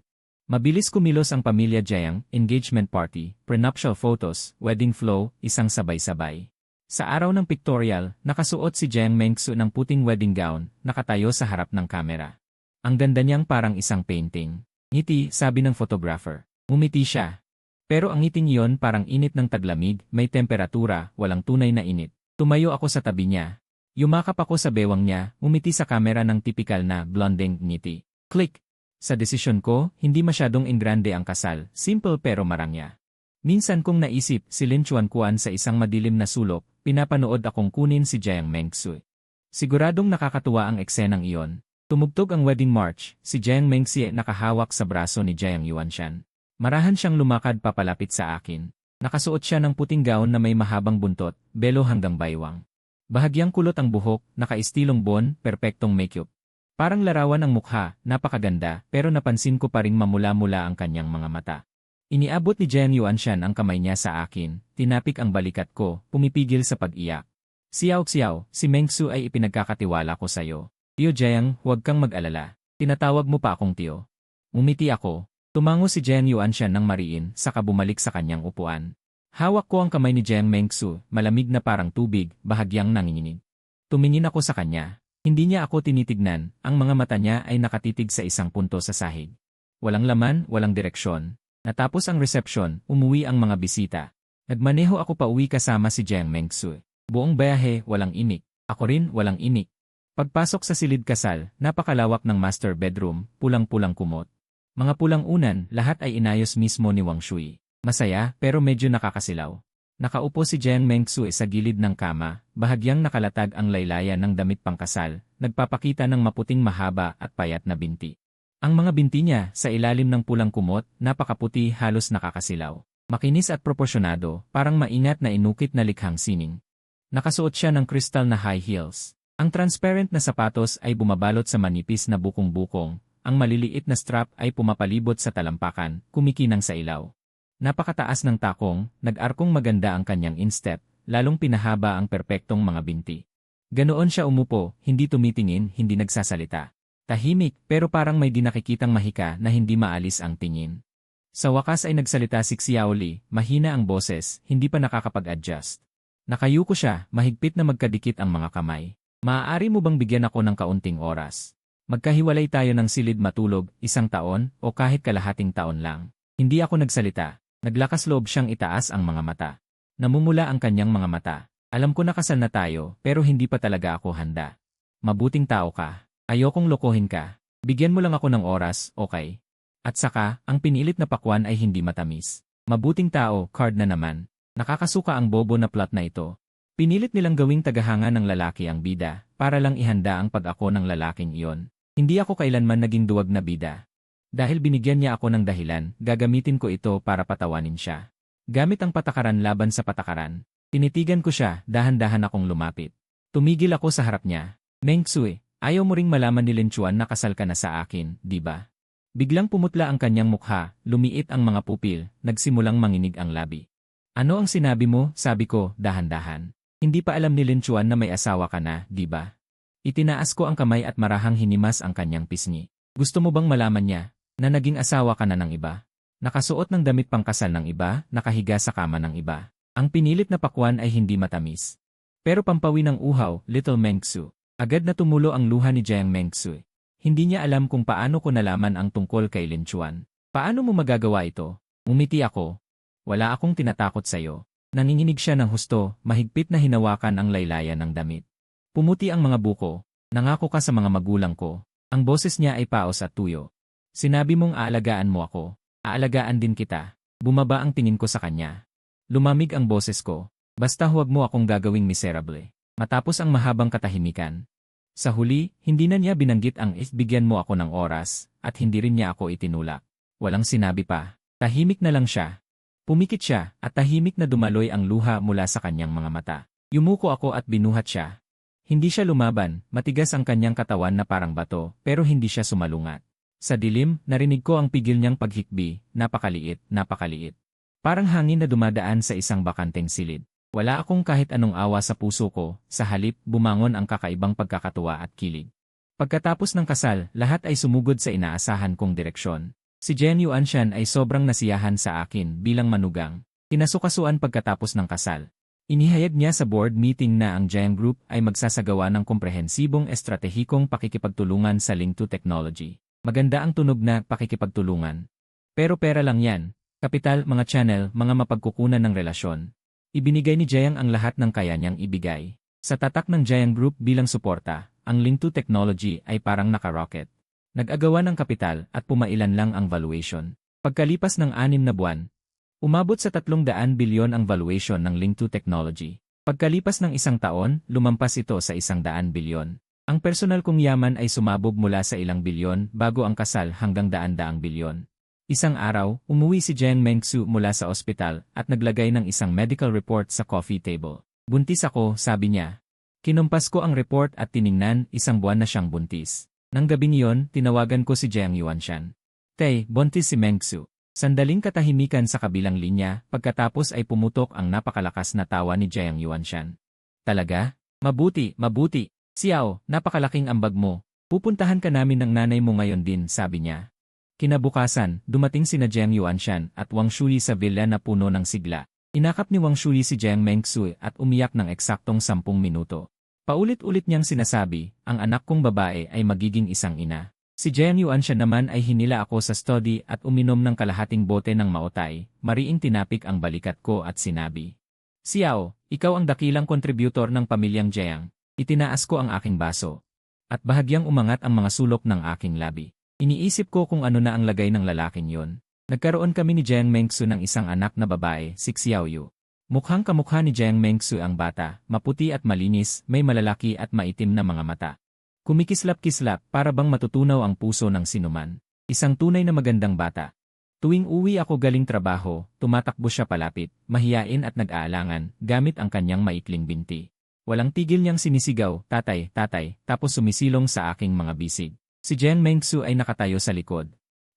Mabilis kumilos ang pamilya Jiang, engagement party, prenuptial photos, wedding flow, isang sabay-sabay. Sa araw ng pictorial, nakasuot si Jiang Mengsu ng puting wedding gown, nakatayo sa harap ng kamera. Ang ganda niyang parang isang painting. Ngiti, sabi ng photographer. Umiti siya. Pero ang ngiting iyon parang init ng taglamig, may temperatura, walang tunay na init. Tumayo ako sa tabi niya. Yumakap ako sa bewang niya, umiti sa kamera ng tipikal na blonding ngiti. Click! Sa desisyon ko, hindi masyadong ingrande ang kasal, simple pero marangya. Minsan kong naisip si Lin Chuanquan sa isang madilim na sulok, pinapanood akong kunin si Jiang Mengsu. Siguradong nakakatuwa ang eksenang iyon. Tumugtog ang wedding march, si Jiang Mengxie nakahawak sa braso ni Jiang Yuanshan. Marahan siyang lumakad papalapit sa akin. Nakasuot siya ng puting gown na may mahabang buntot, belo hanggang baywang. Bahagyang kulot ang buhok, nakaistilong bon, perpektong makeup. Parang larawan ang mukha, napakaganda, pero napansin ko pa ring mamula-mula ang kanyang mga mata. Iniabot ni Jiang Yuanshan ang kamay niya sa akin, tinapik ang balikat ko, pumipigil sa pag-iyak. Xiao, si Mengsu ay ipinagkakatiwala ko sa'yo. Tiyo Jiang, huwag kang mag-alala. Tinatawag mo pa akong tiyo. Umiti ako. Tumango si Jiang Yuanshan ng mariin, saka bumalik sa kanyang upuan. Hawak ko ang kamay ni Jiang Mengsu, malamig na parang tubig, bahagyang nanginginig. Tumingin ako sa kanya. Hindi niya ako tinitignan, ang mga mata niya ay nakatitig sa isang punto sa sahig. Walang laman, walang direksyon. Natapos ang reception, umuwi ang mga bisita. Nagmaneho ako pa uwi kasama si Jiang Mengsu. Buong biyahe, walang imik. Ako rin, walang imik. Pagpasok sa silid kasal, napakalawak ng master bedroom, pulang-pulang kumot. Mga pulang unan, lahat ay inayos mismo ni Wang Shui. Masaya, pero medyo nakakasilaw. Nakaupo si Jiang Mengsu sa gilid ng kama, bahagyang nakalatag ang laylayan ng damit pangkasal, nagpapakita ng maputing mahaba at payat na binti. Ang mga binti niya, sa ilalim ng pulang kumot, napakaputi halos nakakasilaw. Makinis at proporsyonado, parang maingat na inukit na likhang sining. Nakasuot siya ng kristal na high heels. Ang transparent na sapatos ay bumabalot sa manipis na bukong-bukong, ang maliliit na strap ay pumapalibot sa talampakan, kumikinang sa ilaw. Napakataas ng takong, nag-arkong maganda ang kanyang instep, lalong pinahaba ang perpektong mga binti. Ganoon siya umupo, hindi tumitingin, hindi nagsasalita. Tahimik, pero parang may dinakikitang mahika na hindi maalis ang tingin. Sa wakas ay nagsalita si Xiaoli, mahina ang boses, hindi pa nakakapag-adjust. Nakayuko siya, mahigpit na magkadikit ang mga kamay. Maaari mo bang bigyan ako ng kaunting oras? Magkahiwalay tayo ng silid matulog, 1 taon, o kahit kalahating taon lang. Hindi ako nagsalita. Naglakas loob siyang itaas ang mga mata. Namumula ang kanyang mga mata. Alam ko na kasal na tayo, pero hindi pa talaga ako handa. Mabuting tao ka. Ayokong lokohin ka. Bigyan mo lang ako ng oras, okay? At saka, ang pinilit na pakwan ay hindi matamis. Mabuting tao, card na naman. Nakakasuka ang bobo na plot na ito. Pinilit nilang gawing tagahanga ng lalaki ang bida, para lang ihanda ang pag-ako ng lalaking iyon. Hindi ako kailanman naging duwag na bida. Dahil binigyan niya ako ng dahilan, gagamitin ko ito para patawanin siya. Gamit ang patakaran laban sa patakaran. Tinitigan ko siya, dahan-dahan akong lumapit. Tumigil ako sa harap niya. Mengsu, ayaw mo ring malaman ni Lin Chuan na kasal ka na sa akin, di ba? Biglang pumutla ang kanyang mukha, lumiit ang mga pupil, nagsimulang manginig ang labi. Ano ang sinabi mo? Sabi ko, dahan-dahan. Hindi pa alam ni Lin Chuan na may asawa ka na, di ba? Itinaas ko ang kamay at marahang hinimas ang kanyang pisngi. Gusto mo bang malaman niya na naging asawa ka na ng iba? Nakasuot ng damit pangkasal ng iba, nakahiga sa kama ng iba. Ang pinilit na pakwan ay hindi matamis. Pero pampawi ng uhaw, Little Mengsu. Agad na tumulo ang luha ni Jiang Mengsu. Hindi niya alam kung paano ko nalaman ang tungkol kay Lin Chuan. Paano mo magagawa ito? Umiti ako. Wala akong tinatakot sa'yo. Nanginginig siya ng husto, mahigpit na hinawakan ang laylayan ng damit. Pumuti ang mga buko. Nangako ka sa mga magulang ko. Ang boses niya ay paos at tuyo. Sinabi mong aalagaan mo ako. Aalagaan din kita. Bumaba ang tingin ko sa kanya. Lumamig ang boses ko. Basta huwag mo akong gagawing miserable. Matapos ang mahabang katahimikan. Sa huli, hindi na niya binanggit ang bigyan mo ako ng oras, at hindi rin niya ako itinulak. Walang sinabi pa. Tahimik na lang siya. Pumikit siya, at tahimik na dumaloy ang luha mula sa kanyang mga mata. Yumuko ako at binuhat siya. Hindi siya lumaban, matigas ang kanyang katawan na parang bato, pero hindi siya sumalungat. Sa dilim, narinig ko ang pigil niyang paghikbi, napakaliit, napakaliit. Parang hangin na dumadaan sa isang bakanteng silid. Wala akong kahit anong awa sa puso ko, sa halip, bumangon ang kakaibang pagkakatuwa at kilig. Pagkatapos ng kasal, lahat ay sumugod sa inaasahan kong direksyon. Si Jen Yuanshan ay sobrang nasiyahan sa akin bilang manugang. Kinasukasuan pagkatapos ng kasal. Inihayag niya sa board meeting na ang Jiang Group ay magsasagawa ng komprehensibong estratehikong pakikipagtulungan sa Link2 Technology. Maganda ang tunog na pakikipagtulungan. Pero pera lang yan. Kapital, mga channel, mga mapagkukunan ng relasyon. Ibinigay ni Jiang ang lahat ng kaya niyang ibigay. Sa tatak ng Jiang Group bilang suporta, ang Link2 Technology ay parang naka-rocket. Nag-agawa ng kapital at pumailan lang ang valuation. Pagkalipas ng 6 na buwan, umabot sa 300 bilyon ang valuation ng Link2 Technology. Pagkalipas ng 1 taon, lumampas ito sa 100 bilyon. Ang personal kong yaman ay sumabog mula sa ilang bilyon bago ang kasal hanggang daan-daang bilyon. Isang araw, umuwi si Jiang Mengsu mula sa ospital at naglagay ng isang medical report sa coffee table. Buntis ako, sabi niya. Kinumpas ko ang report at tiningnan, 1 buwan na siyang buntis. Nang gabing iyon, tinawagan ko si Jiang Yuanshan. Tay, buntis si Mengsu. Sandaling katahimikan sa kabilang linya, pagkatapos ay pumutok ang napakalakas na tawa ni Jiang Yuanshan. Talaga? Mabuti, mabuti. Xiao, napakalaking ambag mo. Pupuntahan ka namin ng nanay mo ngayon din, sabi niya. Kinabukasan, dumating sina Jiang Yuanshan at Wang Shuyi sa villa na puno ng sigla. Inakap ni Wang Shuyi si Jiang Mengsu at umiyak ng eksaktong 10 minuto. Paulit-ulit niyang sinasabi, ang anak kong babae ay magiging isang ina. Si Jiang Yuanshan naman ay hinila ako sa study at uminom ng kalahating bote ng maotay, mariing tinapik ang balikat ko at sinabi. Xiao, ikaw ang dakilang kontributor ng pamilyang Jiang. Itinaas ko ang aking baso. At bahagyang umangat ang mga sulok ng aking labi. Iniisip ko kung ano na ang lagay ng lalaking yon. Nagkaroon kami ni Jiang Mengsu ng isang anak na babae, si Xiaoyu. Mukhang kamukha ni Jiang Mengsu ang bata, maputi at malinis, may malalaki at maitim na mga mata. Kumikislap-kislap para bang matutunaw ang puso ng sinuman. Isang tunay na magandang bata. Tuwing uwi ako galing trabaho, tumatakbo siya palapit, mahiyain at nag-aalangan, gamit ang kanyang maikling binti. Walang tigil niyang sinisigaw, tatay, tatay, tapos sumisilong sa aking mga bisig. Si Jiang Mengsu ay nakatayo sa likod.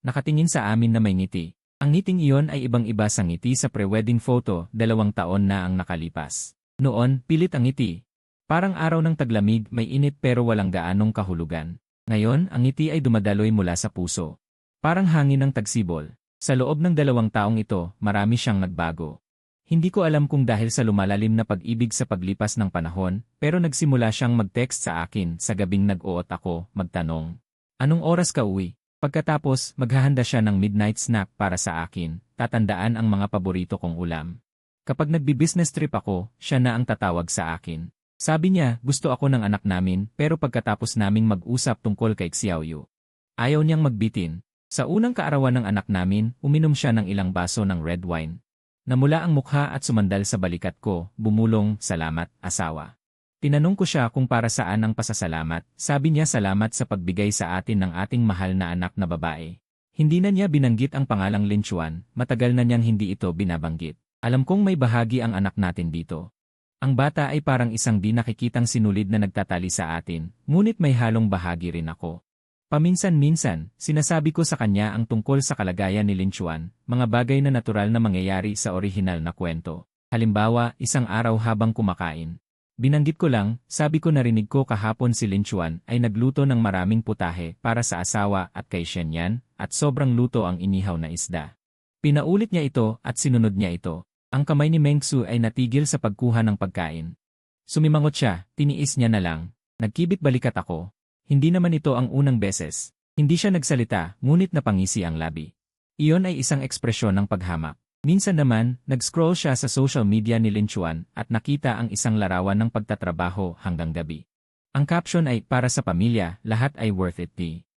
Nakatingin sa amin na may ngiti. Ang ngiting iyon ay ibang-iba sa ngiti sa pre-wedding photo, 2 taon na ang nakalipas. Noon, pilit ang ngiti. Parang araw ng taglamig, may init pero walang gaanong kahulugan. Ngayon, ang ngiti ay dumadaloy mula sa puso. Parang hangin ng tagsibol. Sa loob ng 2 taong ito, marami siyang nagbago. Hindi ko alam kung dahil sa lumalalim na pag-ibig sa paglipas ng panahon, pero nagsimula siyang mag-text sa akin sa gabing nag-uot ako, magtanong. Anong oras ka uwi? Pagkatapos, maghahanda siya ng midnight snack para sa akin, tatandaan ang mga paborito kong ulam. Kapag nagbi-business trip ako, siya na ang tatawag sa akin. Sabi niya, gusto ako ng anak namin, pero pagkatapos naming mag-usap tungkol kay Xiaoyu, ayaw niyang magbitin. Sa unang kaarawan ng anak namin, uminom siya ng ilang baso ng red wine. Namula ang mukha at sumandal sa balikat ko, bumulong, salamat, asawa. Tinanong ko siya kung para saan ang pasasalamat, sabi niya salamat sa pagbigay sa atin ng ating mahal na anak na babae. Hindi na niya binanggit ang pangalang Lin Chuan, matagal na niyang hindi ito binabanggit. Alam kong may bahagi ang anak natin dito. Ang bata ay parang isang di nakikitang sinulid na nagtatali sa atin, ngunit may halong bahagi rin ako. Paminsan-minsan, sinasabi ko sa kanya ang tungkol sa kalagayan ni Lin Chuan, mga bagay na natural na mangyayari sa orihinal na kwento. Halimbawa, isang araw habang kumakain. Binanggit ko lang, sabi ko narinig ko kahapon si Lin Chuan ay nagluto ng maraming putahe para sa asawa at kay Shen Yan, at sobrang luto ang inihaw na isda. Pinaulit niya ito at sinunod niya ito. Ang kamay ni Mengsu ay natigil sa pagkuha ng pagkain. Sumimangot siya, tiniis niya na lang. Nagkibit balikat ako. Hindi naman ito ang unang beses. Hindi siya nagsalita, ngunit napangisi ang labi. Iyon ay isang ekspresyon ng paghamak. Minsan naman, nag-scroll siya sa social media ni Lin Chuan at nakita ang isang larawan ng pagtatrabaho hanggang gabi. Ang caption ay, para sa pamilya, lahat ay worth it.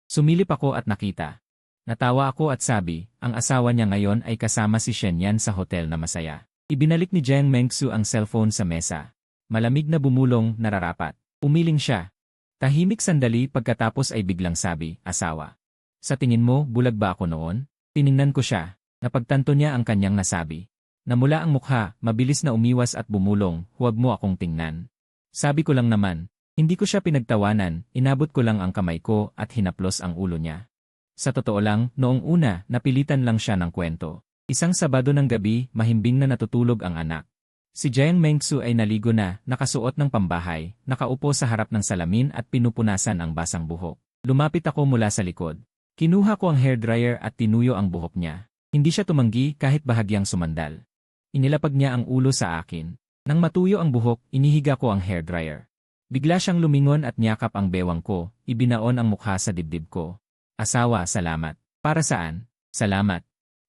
Sumilip ako at nakita. Natawa ako at sabi, ang asawa niya ngayon ay kasama si Shen Yan sa hotel na masaya. Ibinalik ni Jiang Mengsu ang cellphone sa mesa. Malamig na bumulong, nararapat. Umiling siya. Tahimik sandali pagkatapos ay biglang sabi, asawa. Sa tingin mo, bulag ba ako noon? Tiningnan ko siya. Napagtanto niya ang kanyang nasabi. Namula ang mukha, mabilis na umiwas at bumulong, huwag mo akong tingnan. Sabi ko lang naman, hindi ko siya pinagtawanan, inabot ko lang ang kamay ko at hinaplos ang ulo niya. Sa totoo lang, noong una, napilitan lang siya ng kwento. Isang Sabado ng gabi, mahimbing na natutulog ang anak. Si Jiang Mengsu ay naligo na, nakasuot ng pambahay, nakaupo sa harap ng salamin at pinupunasan ang basang buhok. Lumapit ako mula sa likod. Kinuha ko ang hairdryer at tinuyo ang buhok niya. Hindi siya tumanggi kahit bahagyang sumandal. Inilapag niya ang ulo sa akin. Nang matuyo ang buhok, inihiga ko ang hairdryer. Bigla siyang lumingon at niyakap ang bewang ko, ibinaon ang mukha sa dibdib ko. Asawa, salamat. Para saan? Salamat.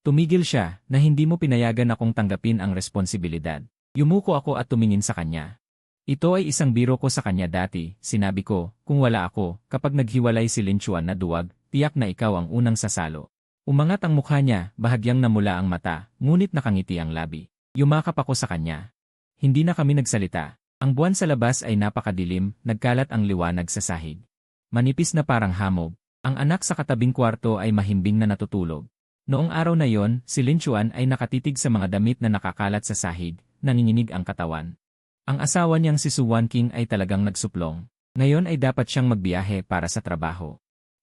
Tumigil siya na hindi mo pinayagan akong tanggapin ang responsibilidad. Yumuko ako at tumingin sa kanya. Ito ay isang biro ko sa kanya dati, sinabi ko, kung wala ako, kapag naghiwalay si Lin Chuan na duwag, tiyak na ikaw ang unang sasalo. Umangat ang mukha niya, bahagyang namula ang mata, ngunit nakangiti ang labi. Yumakap ako sa kanya. Hindi na kami nagsalita. Ang buwan sa labas ay napakadilim, nagkalat ang liwanag sa sahig. Manipis na parang hamog. Ang anak sa katabing kwarto ay mahimbing na natutulog. Noong araw na yon, si Lin Chuan ay nakatitig sa mga damit na nakakalat sa sahig, nanginginig ang katawan. Ang asawa niyang si Su Wanqing ay talagang nagsuplong. Ngayon ay dapat siyang magbiyahe para sa trabaho.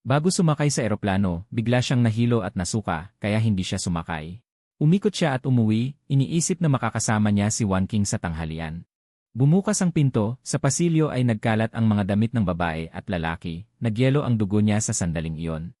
Bago sumakay sa eroplano, bigla siyang nahilo at nasuka, kaya hindi siya sumakay. Umikot siya at umuwi, iniisip na makakasama niya si Wanqing sa tanghalian. Bumukas ang pinto, sa pasilyo ay nagkalat ang mga damit ng babae at lalaki, nagyelo ang dugo niya sa sandaling iyon.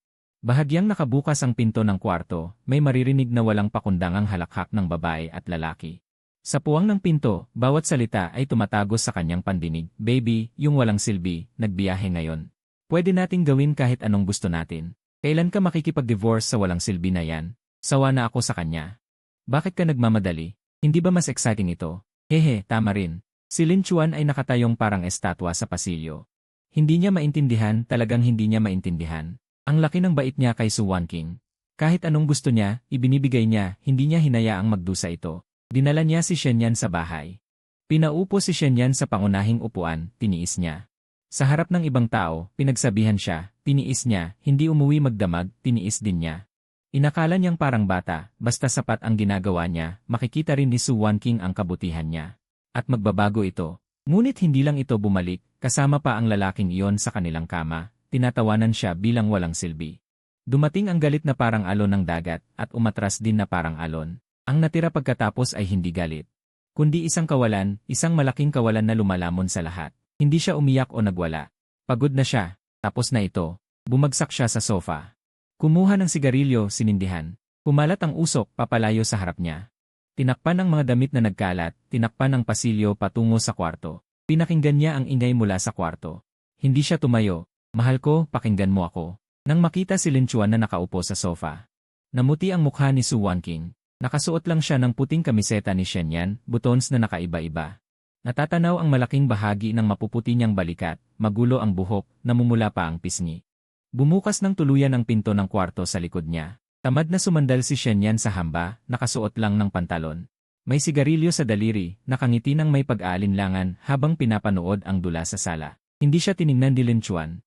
Bahagyang nakabukas ang pinto ng kwarto, may maririnig na walang pakundangang halakhak ng babae at lalaki. Sa puwang ng pinto, bawat salita ay tumatagos sa kanyang pandinig, baby, yung walang silbi, nagbiyahe ngayon. Pwede nating gawin kahit anong gusto natin. Kailan ka makikipag-divorce sa walang silbi na yan? Sawa na ako sa kanya. Bakit ka nagmamadali? Hindi ba mas exciting ito? Hehe, tama rin. Si Lin Chuan ay nakatayong parang estatwa sa pasilyo. Hindi niya maintindihan, talagang hindi niya maintindihan. Ang laki ng bait niya kay Su Wanqing. Kahit anong gusto niya, ibinibigay niya, hindi niya hinayaang magdusa ito. Dinala niya si Shenyan sa bahay. Pinaupo si Shenyan sa pangunahing upuan, tiniis niya. Sa harap ng ibang tao, pinagsabihan siya, tiniis niya, hindi umuwi magdamag, tiniis din niya. Inakala niyang parang bata, basta sapat ang ginagawa niya, makikita rin ni Su Wanqing ang kabutihan niya. At magbabago ito. Ngunit hindi lang ito bumalik, kasama pa ang lalaking iyon sa kanilang kama, tinatawanan siya bilang walang silbi. Dumating ang galit na parang alon ng dagat, at umatras din na parang alon. Ang natira pagkatapos ay hindi galit. Kundi isang kawalan, isang malaking kawalan na lumalamon sa lahat. Hindi siya umiyak o nagwala. Pagod na siya, tapos na ito. Bumagsak siya sa sofa. Kumuha ng sigarilyo, sinindihan. Kumalat ang usok, papalayo sa harap niya. Tinakpan ang mga damit na nagkalat, tinakpan ang pasilyo patungo sa kwarto. Pinakinggan niya ang ingay mula sa kwarto. Hindi siya tumayo. Mahal ko, pakinggan mo ako. Nang makita si Lin Chuan na nakaupo sa sofa. Namuti ang mukha ni Su Wanqing. Nakasuot lang siya ng puting kamiseta ni Shenyan, buttons na nakaiba-iba. Natatanaw ang malaking bahagi ng mapuputi niyang balikat, magulo ang buhok, namumula pa ang pisngi. Bumukas ng tuluyan ang pinto ng kwarto sa likod niya. Tamad na sumandal si Shenyan sa hamba, nakasuot lang ng pantalon. May sigarilyo sa daliri, nakangiti ng may pag-aalinlangan habang pinapanood ang dula sa sala. Hindi siya tiningnan ni Lin Chuan.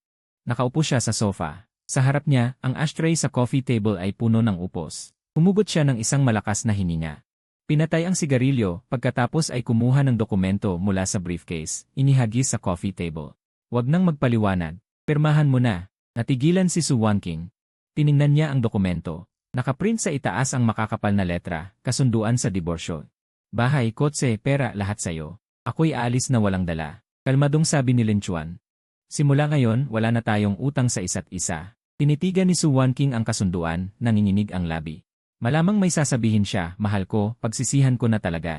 Nakaupo siya sa sofa. Sa harap niya, ang ashtray sa coffee table ay puno ng upos. Humugot siya ng isang malakas na hininga. Pinatay ang sigarilyo, pagkatapos ay kumuha ng dokumento mula sa briefcase, inihagis sa coffee table. Huwag nang magpaliwanag. Pirmahan mo na. Natigilan si Su Wanqing. Tiningnan niya ang dokumento. Nakaprint sa itaas ang makakapal na letra, kasunduan sa diborsyo. Bahay, kotse, pera, lahat sayo. Ako'y aalis na walang dala. Kalmadong sabi ni Lin Chuan. Simula ngayon, wala na tayong utang sa isa't isa. Tinitigan ni Su Wanqing ang kasunduan, nanginginig ang labi. Malamang may sasabihin siya, mahal ko, pagsisihan ko na talaga.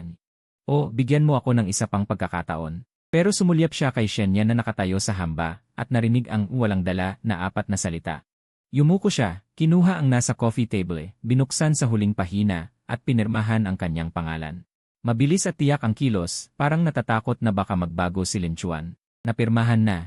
O, bigyan mo ako ng isa pang pagkakataon. Pero sumulyap siya kay Shenyan na nakatayo sa hamba, at narinig ang walang dala na 4 na salita. Yumuko siya, kinuha ang nasa coffee table, binuksan sa huling pahina, at pinirmahan ang kanyang pangalan. Mabilis at tiyak ang kilos, parang natatakot na baka magbago si Lin Chuan. Napirmahan na.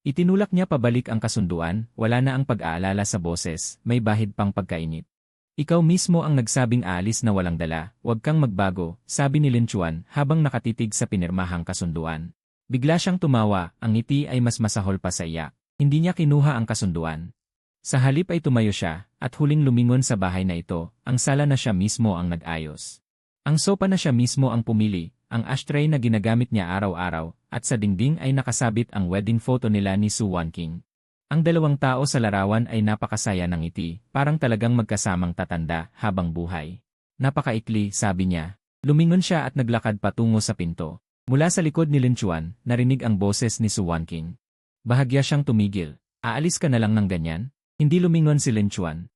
Itinulak niya pabalik ang kasunduan, wala na ang pag-aalala sa boses, may bahid pang pagkainip. Ikaw mismo ang nagsabing aalis na walang dala, huwag kang magbago, sabi ni Lin Chuan habang nakatitig sa pinirmahang kasunduan. Bigla siyang tumawa, ang ngiti ay mas masahol pa sa iyak. Hindi niya kinuha ang kasunduan. Sa halip ay tumayo siya, at huling lumingon sa bahay na ito, ang sala na siya mismo ang nag-ayos. Ang sopa na siya mismo ang pumili, ang ashtray na ginagamit niya araw-araw, at sa dingding ay nakasabit ang wedding photo nila ni Su Wanking. Ang dalawang tao sa larawan ay napakasaya ng ngiti, parang talagang magkasamang tatanda habang buhay. Napakaikli, sabi niya. Lumingon siya at naglakad patungo sa pinto. Mula sa likod ni Lin Chuan, narinig ang boses ni Su Wanking. Bahagya siyang tumigil. Aalis ka na lang ng ganyan? Hindi lumingon si Lin Chuan.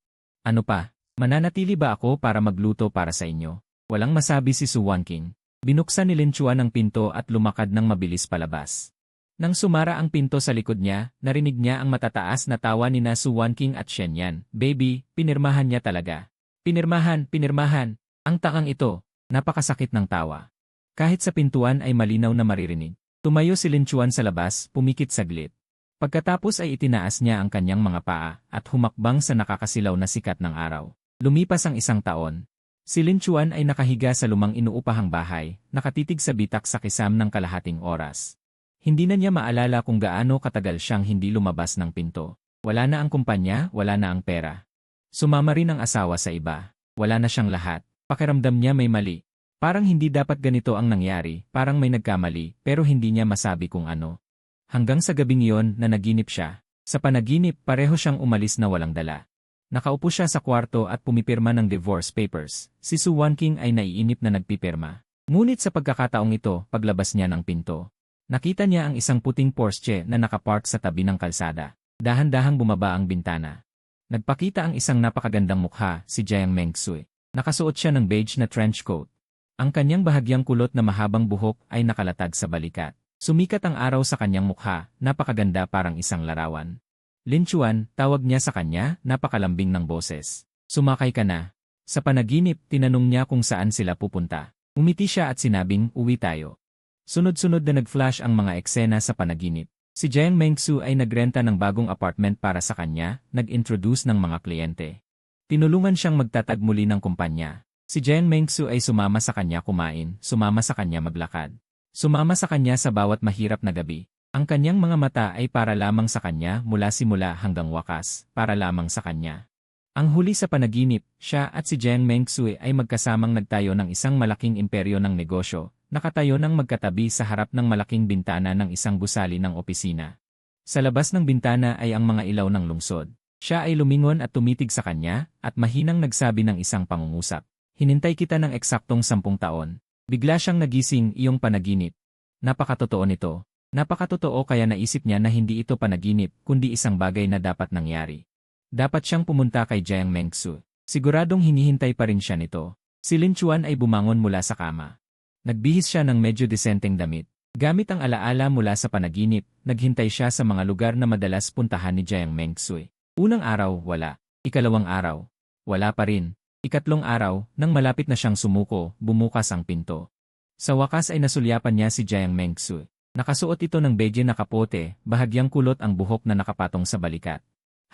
Ano pa? Mananatili ba ako para magluto para sa inyo? Walang masabi si Su Wanking. Binuksan ni Lin Chuan ang pinto at lumakad ng mabilis palabas. Nang sumara ang pinto sa likod niya, narinig niya ang matataas na tawa ni Su Wanking at Shen Yan. Baby, pinirmahan niya talaga. Pinirmahan, pinirmahan. Ang takang ito, napakasakit ng tawa. Kahit sa pintuan ay malinaw na maririnig. Tumayo si Lin Chuan sa labas, pumikit saglit. Pagkatapos ay itinaas niya ang kanyang mga paa at humakbang sa nakakasilaw na sikat ng araw. Lumipas ang 1 taon. Si Lin Chuan ay nakahiga sa lumang inuupahang bahay, nakatitig sa bitak sa kisam ng kalahating oras. Hindi na niya maalala kung gaano katagal siyang hindi lumabas ng pinto. Wala na ang kumpanya, wala na ang pera. Sumama rin ang asawa sa iba. Wala na siyang lahat. Pakiramdam niya may mali. Parang hindi dapat ganito ang nangyari, parang may nagkamali, pero hindi niya masabi kung ano. Hanggang sa gabing iyon na naginip siya. Sa panaginip, pareho siyang umalis na walang dala. Nakaupo siya sa kwarto at pumipirma ng divorce papers. Si Su Wanking ay naiinip na nagpipirma. Ngunit sa pagkakataong ito, paglabas niya ng pinto, nakita niya ang isang puting Porsche na nakapark sa tabi ng kalsada. Dahan-dahang bumaba ang bintana. Nagpakita ang isang napakagandang mukha, si Jiang Mengsui. Nakasuot siya ng beige na trench coat. Ang kanyang bahagyang kulot na mahabang buhok ay nakalatag sa balikat. Sumikat ang araw sa kanyang mukha, napakaganda parang isang larawan. Lin Chuan, tawag niya sa kanya, napakalambing ng boses. Sumakay ka na. Sa panaginip, tinanong niya kung saan sila pupunta. Umiti siya at sinabing, uwi tayo. Sunod-sunod na nag-flash ang mga eksena sa panaginip. Si Jiang Mengsu ay nagrenta ng bagong apartment para sa kanya, nag-introduce ng mga kliyente. Tinulungan siyang magtatag muli ng kumpanya. Si Jiang Mengsu ay sumama sa kanya kumain, sumama sa kanya maglakad. Sumama sa kanya sa bawat mahirap na gabi. Ang kanyang mga mata ay para lamang sa kanya mula simula hanggang wakas, para lamang sa kanya. Ang huli sa panaginip, siya at si Jiang Mengsu ay magkasamang nagtayo ng isang malaking imperyo ng negosyo, nakatayo ng magkatabi sa harap ng malaking bintana ng isang gusali ng opisina. Sa labas ng bintana ay ang mga ilaw ng lungsod. Siya ay lumingon at tumitig sa kanya, at mahinang nagsabi ng isang pangungusap. Hinintay kita ng eksaktong 10 taon. Bigla siyang nagising, iyong panaginip. Napakatotoo nito. Napakatotoo kaya naisip niya na hindi ito panaginip, kundi isang bagay na dapat nangyari. Dapat siyang pumunta kay Jiang Mengsu. Siguradong hinihintay pa rin siya nito. Si Lin Chuan ay bumangon mula sa kama. Nagbihis siya ng medyo disenteng damit. Gamit ang alaala mula sa panaginip, naghintay siya sa mga lugar na madalas puntahan ni Jiang Mengsu. Unang araw, wala. Ikalawang araw, wala pa rin. Ikatlong araw, nang malapit na siyang sumuko, bumukas ang pinto. Sa wakas ay nasulyapan niya si Jiang Mengsu. Nakasuot ito ng beige na kapote, bahagyang kulot ang buhok na nakapatong sa balikat.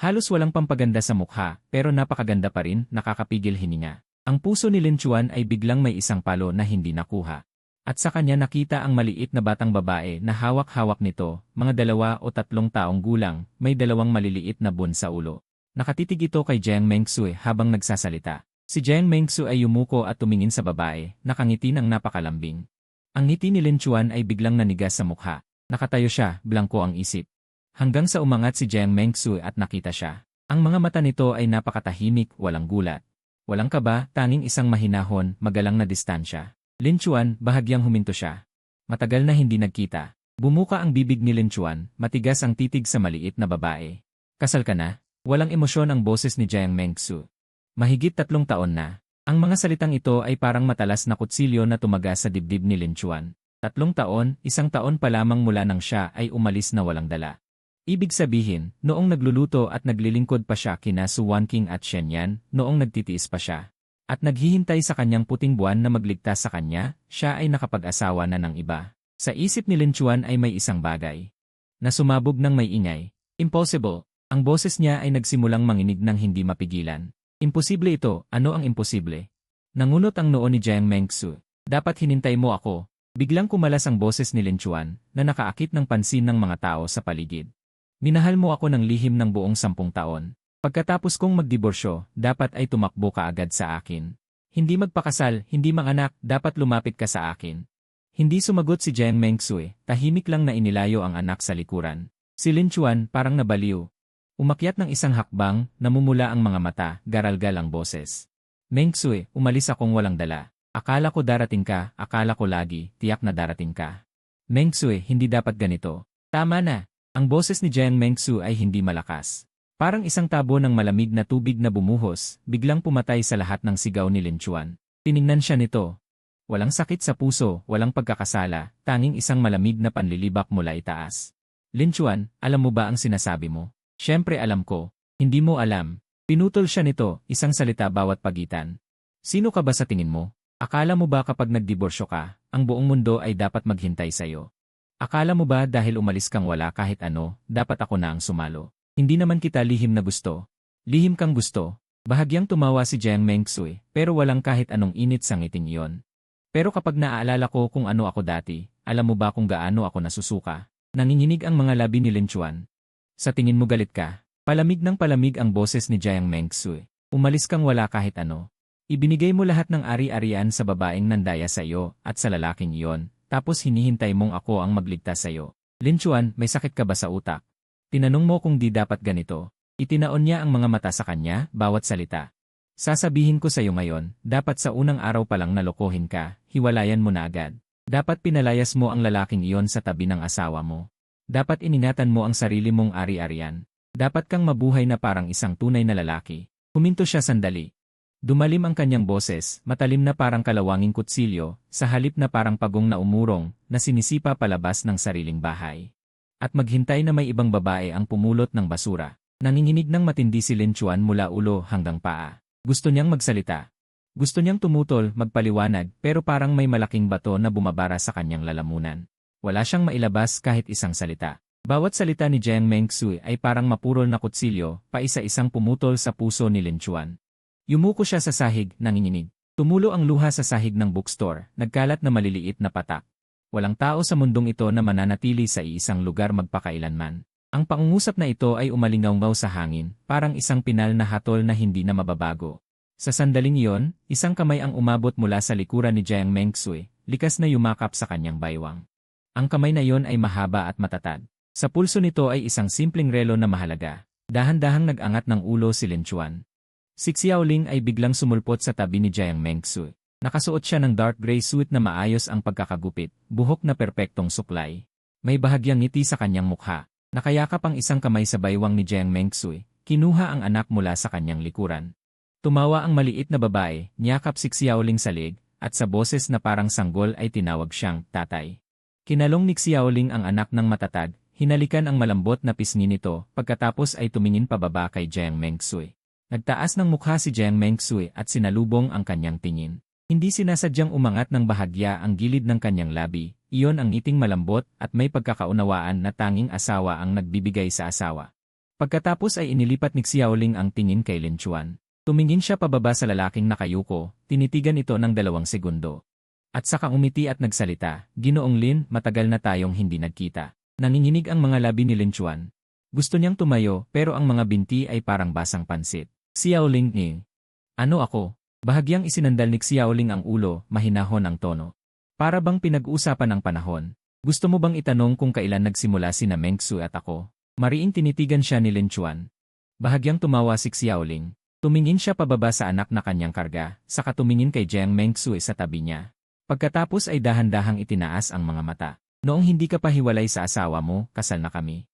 Halos walang pampaganda sa mukha, pero napakaganda pa rin, nakakapigil hininga. Ang puso ni Lin Chuan ay biglang may isang palo na hindi nakuha. At sa kanya nakita ang maliit na batang babae na hawak-hawak nito, mga 2 o 3 taong gulang, may 2 maliliit na bun sa ulo. Nakatitig ito kay Jiang Mengsu habang nagsasalita. Si Jiang Mengsu ay yumuko at tumingin sa babae, nakangiti ng napakalambing. Ang ngiti ni Lin Chuan ay biglang nanigas sa mukha. Nakatayo siya, blangko ang isip. Hanggang sa umangat si Jiang Mengsu at nakita siya. Ang mga mata nito ay napakatahimik, walang gulat. Walang kaba, tanging isang mahinahon, magalang na distansya. Lin Chuan, bahagyang huminto siya. Matagal na hindi nagkita. Bumuka ang bibig ni Lin Chuan, matigas ang titig sa maliit na babae. Kasal ka na? Walang emosyon ang boses ni Jiang Mengsu. Mahigit 3 taon na. Ang mga salitang ito ay parang matalas na kutsilyo na tumaga sa dibdib ni Lin Chuan. 3 taon, 1 taon pa lamang mula nang siya ay umalis na walang dala. Ibig sabihin, noong nagluluto at naglilingkod pa siya kina Su Wanking at Shen Yan, noong nagtitiis pa siya. At naghihintay sa kanyang puting buwan na magligtas sa kanya, siya ay nakapag-asawa na ng iba. Sa isip ni Lin Chuan ay may isang bagay na sumabog ng may ingay. Impossible. Ang boses niya ay nagsimulang manginig ng hindi mapigilan. Imposible ito, ano ang imposible? Nangunot ang noo ni Jiang Mengsu. Dapat hinintay mo ako. Biglang kumalas ang boses ni Lin Chuan na nakaakit ng pansin ng mga tao sa paligid. Minahal mo ako ng lihim ng buong 10 taon. Pagkatapos kong magdiborsyo, dapat ay tumakbo ka agad sa akin. Hindi magpakasal, hindi manganak, dapat lumapit ka sa akin. Hindi sumagot si Jiang Mengsui, tahimik lang na inilayo ang anak sa likuran. Si Lin Chuan parang nabaliw. Umakyat ng isang hakbang, namumula ang mga mata, garalgal ang boses. Mengsui, umalis akong walang dala. Akala ko darating ka, akala ko lagi, tiyak na darating ka. Mengsui, hindi dapat ganito. Tama na. Ang boses ni Jiang Mengsui ay hindi malakas. Parang isang tabo ng malamig na tubig na bumuhos, biglang pumatay sa lahat ng sigaw ni Lin Chuan. Tiningnan siya nito. Walang sakit sa puso, walang pagkakasala, tanging isang malamig na panlilibak mula itaas. Lin Chuan, alam mo ba ang sinasabi mo? Siyempre alam ko. Hindi mo alam. Pinutol siya nito, isang salita bawat pagitan. Sino ka ba sa tingin mo? Akala mo ba kapag nagdiborsyo ka, ang buong mundo ay dapat maghintay sa'yo? Akala mo ba dahil umalis kang wala kahit ano, dapat ako na ang sumalo? Hindi naman kita lihim na gusto. Lihim kang gusto. Bahagyang tumawa si Jiang Mengsui, pero walang kahit anong init sa ngiting iyon. Pero kapag naaalala ko kung ano ako dati, alam mo ba kung gaano ako nasusuka? Nanginginig ang mga labi ni Lin Chuan. Sa tingin mo galit ka? Palamig ng palamig ang boses ni Jiang Mengsui. Umalis kang wala kahit ano. Ibinigay mo lahat ng ari-arian sa babaeng nandaya sa iyo at sa lalaking iyon, tapos hinihintay mong ako ang magligtas sa iyo. Lin Chuan, may sakit ka ba sa utak? Tinanong mo kung di dapat ganito. Itinaon niya ang mga mata sa kanya, bawat salita. Sasabihin ko sa iyo ngayon, dapat sa unang araw pa lang nalokohin ka, hiwalayan mo na agad. Dapat pinalayas mo ang lalaking iyon sa tabi ng asawa mo. Dapat iningatan mo ang sarili mong ari-arian. Dapat kang mabuhay na parang isang tunay na lalaki. Huminto siya sandali. Dumalim ang kanyang boses, matalim na parang kalawanging kutsilyo, sa halip na parang pagong na umurong, na sinisipa palabas ng sariling bahay. At maghintay na may ibang babae ang pumulot ng basura. Nanginginig ng matindi si Lin Chuan mula ulo hanggang paa. Gusto niyang magsalita. Gusto niyang tumutol, magpaliwanag, pero parang may malaking bato na bumabara sa kanyang lalamunan. Wala siyang mailabas kahit isang salita. Bawat salita ni Jiang Mengsui ay parang mapurol na kutsilyo, paisa-isang pumutol sa puso ni Lin Chuan. Yumuko siya sa sahig, nanginginig. Tumulo ang luha sa sahig ng bookstore, nagkalat na maliliit na patak. Walang tao sa mundong ito na mananatili sa iisang lugar magpakailanman. Ang pangungusap na ito ay umalingaw sa hangin, parang isang pinal na hatol na hindi na mababago. Sa sandaling iyon, isang kamay ang umabot mula sa likuran ni Jiang Mengsui, likas na yumakap sa kanyang baywang. Ang kamay na iyon ay mahaba at matatag. Sa pulso nito ay isang simpleng relo na mahalaga. Dahan-dahang nag-angat ng ulo si Lin Chuan. Si Xiaoling ay biglang sumulpot sa tabi ni Jiang Mengsui. Nakasuot siya ng dark gray suit na maayos ang pagkakagupit, buhok na perpektong suklay. May bahagyang ngiti sa kanyang mukha. Nakayakap ang isang kamay sa baywang ni Jiang Mengsui, kinuha ang anak mula sa kanyang likuran. Tumawa ang maliit na babae, niyakap si Xiaoling sa leg, at sa boses na parang sanggol ay tinawag siyang tatay. Kinalong ni Xiaoling ang anak ng matatag, hinalikan ang malambot na pisngi nito, pagkatapos ay tumingin pababa kay Jiang Mengsui. Nagtaas ng mukha si Jiang Mengsui at sinalubong ang kanyang tingin. Hindi sinasadyang umangat ng bahagya ang gilid ng kanyang labi, iyon ang ngiting malambot at may pagkakaunawaan na tanging asawa ang nagbibigay sa asawa. Pagkatapos ay inilipat ni Xiaoling ang tingin kay Lin Chuan. Tumingin siya pababa sa lalaking nakayuko, tinitigan ito ng 2 segundo. At saka umiti at nagsalita, "Ginoong Lin, matagal na tayong hindi nagkita." Nanginginig ang mga labi ni Lin Chuan. Gusto niyang tumayo pero ang mga binti ay parang basang pansit. Xiaoling ni. Ano ako? Bahagyang isinandal ni Xiaoling ang ulo, mahinahon ang tono. Para bang pinag-uusapan ang panahon. Gusto mo bang itanong kung kailan nagsimula sina Mengsui at ako? Mariing tinitigan siya ni Lin Chuan. Bahagyang tumawa si Xiaoling. Tumingin siya pababa sa anak na kanyang karga, saka tumingin kay Jiang Mengsui sa tabi niya. Pagkatapos ay dahan-dahang itinaas ang mga mata. Noong hindi ka pa hiwalay sa asawa mo, kasal na kami.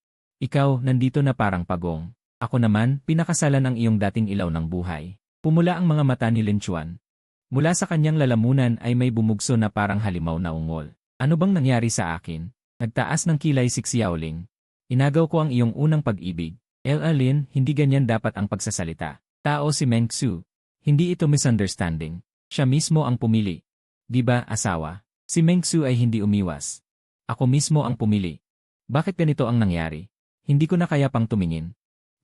Ikaw, nandito na parang pagong. Ako naman, pinakasalan ang iyong dating ilaw ng buhay. Pumula ang mga mata ni Lin Chuan. Mula sa kanyang lalamunan ay may bumugso na parang halimaw na ungol. Ano bang nangyari sa akin? Nagtaas ng kilay si Xiaoling. Inagaw ko ang iyong unang pag-ibig. Lin, hindi ganyan dapat ang pagsasalita. Tao si Mengsui. Hindi ito misunderstanding. Siya mismo ang pumili. Diba, asawa? Si Mengsui ay hindi umiwas. Ako mismo ang pumili. Bakit ganito ang nangyari? Hindi ko na kaya pang tumingin.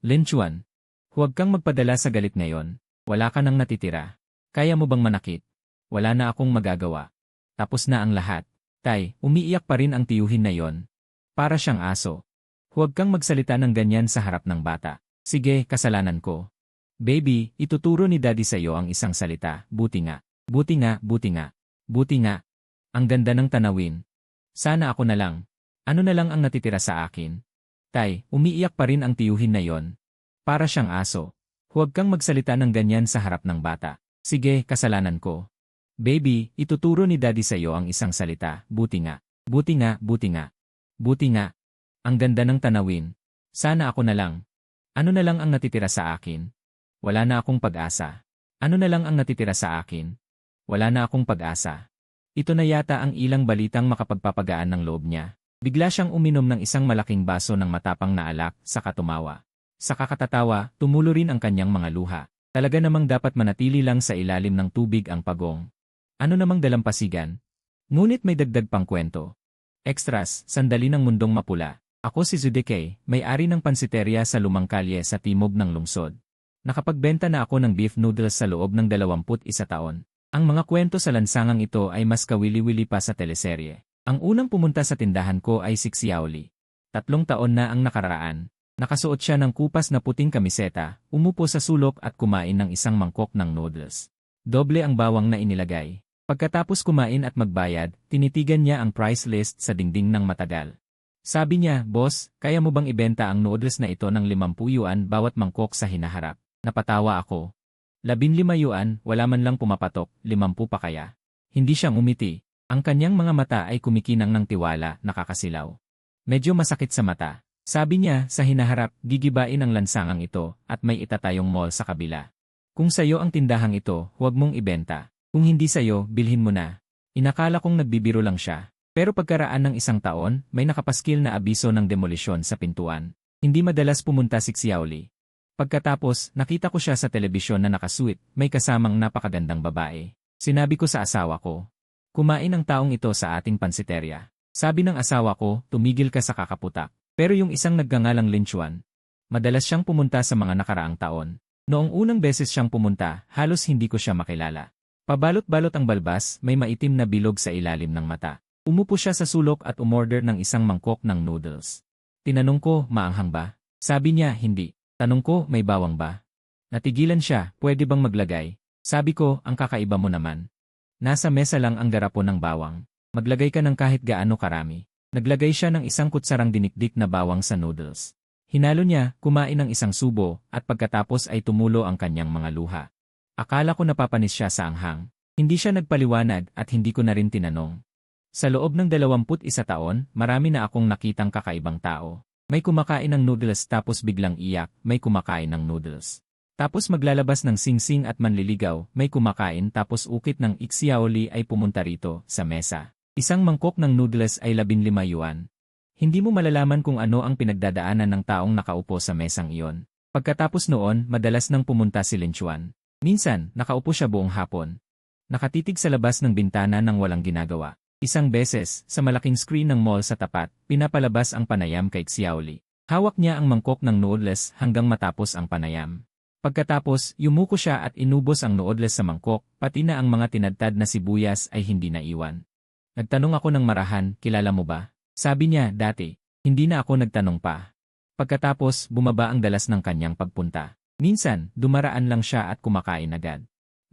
Lin Chuan, huwag kang magpadala sa galit ngayon. Wala ka nang natitira. Kaya mo bang manakit? Wala na akong magagawa. Tapos na ang lahat. Tay, umiiyak pa rin ang tiyuhin na yon. Para siyang aso. Huwag kang magsalita ng ganyan sa harap ng bata. Sige, kasalanan ko. Baby, ituturo ni daddy sa'yo ang isang salita. Buti nga. Buti nga, buti nga. Buti nga. Ang ganda ng tanawin. Sana ako na lang. Ano na lang ang natitira sa akin? Tay, umiiyak pa rin ang tiyuhin na yon. Para siyang aso. Huwag kang magsalita ng ganyan sa harap ng bata. Sige, kasalanan ko. Baby, ituturo ni daddy sa'yo ang isang salita. Buti nga. Buti nga, buti nga. Buti nga. Ang ganda ng tanawin. Sana ako na lang. Ano na lang ang natitira sa akin? Wala na akong pag-asa. Ano na lang ang natitira sa akin? Wala na akong pag-asa. Ito na yata ang ilang balitang makapagpapagaan ng loob niya. Bigla siyang uminom ng isang malaking baso ng matapang na alak, saka tumawa. Sa kakatatawa, tumulo rin ang kanyang mga luha. Talaga namang dapat manatili lang sa ilalim ng tubig ang pagong. Ano namang dalampasigan? Ngunit may dagdag pang kwento. Extras, sandali ng mundong mapula. Ako si Zudekay, may-ari ng pansiteria sa Lumang Kalye sa timog ng lungsod. Nakapagbenta na ako ng beef noodles sa loob ng 21 taon. Ang mga kwento sa lansangang ito ay mas kawili-wili pa sa teleserye. Ang unang pumunta sa tindahan ko ay si Xiaoli. 3 taon na ang nakaraan. Nakasuot siya ng kupas na puting kamiseta, umupo sa sulok at kumain ng isang mangkok ng noodles. Doble ang bawang na inilagay. Pagkatapos kumain at magbayad, tinitigan niya ang price list sa dingding ng matagal. Sabi niya, "Boss, kaya mo bang ibenta ang noodles na ito ng 50 yuan bawat mangkok sa hinaharap?" Napatawa ako. 15 yuan, wala man lang pumapatok, 50 pa kaya. Hindi siyang umiti. Ang kanyang mga mata ay kumikinang ng tiwala, nakakasilaw. Medyo masakit sa mata. Sabi niya, sa hinaharap, gigibain ang lansangang ito at may itatayong mall sa kabila. Kung sayo ang tindahang ito, huwag mong ibenta. Kung hindi sayo, bilhin mo na. Inakala kong nagbibiro lang siya. Pero pagkaraan ng 1 taon, may nakapaskil na abiso ng demolisyon sa pintuan. Hindi madalas pumunta si Xiaoli. Pagkatapos, nakita ko siya sa telebisyon na nakasuit, may kasamang napakagandang babae. Sinabi ko sa asawa ko, "Kumain ang taong ito sa ating pansiteria." Sabi ng asawa ko, "Tumigil ka sa kakaputak." Pero yung isang nagngangalang Lin Chuan, madalas siyang pumunta sa mga nakaraang taon. Noong unang beses siyang pumunta, halos hindi ko siya makilala. Pabalot-balot ang balbas, may maitim na bilog sa ilalim ng mata. Umupo siya sa sulok at umorder ng isang mangkok ng noodles. Tinanong ko, "Maanghang ba?" Sabi niya, "Hindi." Tanong ko, "May bawang ba?" Natigilan siya, "Pwede bang maglagay?" Sabi ko, "Ang kakaiba mo naman. Nasa mesa lang ang garapon ng bawang. Maglagay ka ng kahit gaano karami." Naglagay siya ng isang kutsarang dinikdik na bawang sa noodles. Hinalo niya, kumain ng isang subo, at pagkatapos ay tumulo ang kanyang mga luha. Akala ko napapanis siya sa anghang. Hindi siya nagpaliwanag at hindi ko na rin tinanong. Sa loob ng 21 taon, marami na akong nakitang kakaibang tao. May kumakain ng noodles tapos biglang iyak, may kumakain ng noodles. Tapos maglalabas ng singsing at manliligaw, may kumakain tapos ukit ng Xiaoli ay pumunta rito, sa mesa. Isang mangkok ng noodles ay 15 yuan. Hindi mo malalaman kung ano ang pinagdadaanan ng taong nakaupo sa mesang iyon. Pagkatapos noon, madalas nang pumunta si Lin Chuan. Minsan, nakaupo siya buong hapon. Nakatitig sa labas ng bintana nang walang ginagawa. Isang beses, sa malaking screen ng mall sa tapat, pinapalabas ang panayam kay Xiaoli. Hawak niya ang mangkok ng noodles hanggang matapos ang panayam. Pagkatapos, yumuko siya at inubos ang noodles sa mangkok, pati na ang mga tinadtad na sibuyas ay hindi naiwan. Nagtanong ako ng marahan, "Kilala mo ba?" Sabi niya, "Dati." Hindi na ako nagtanong pa. Pagkatapos, bumaba ang dalas ng kanyang pagpunta. Minsan, dumaraan lang siya at kumakain agad.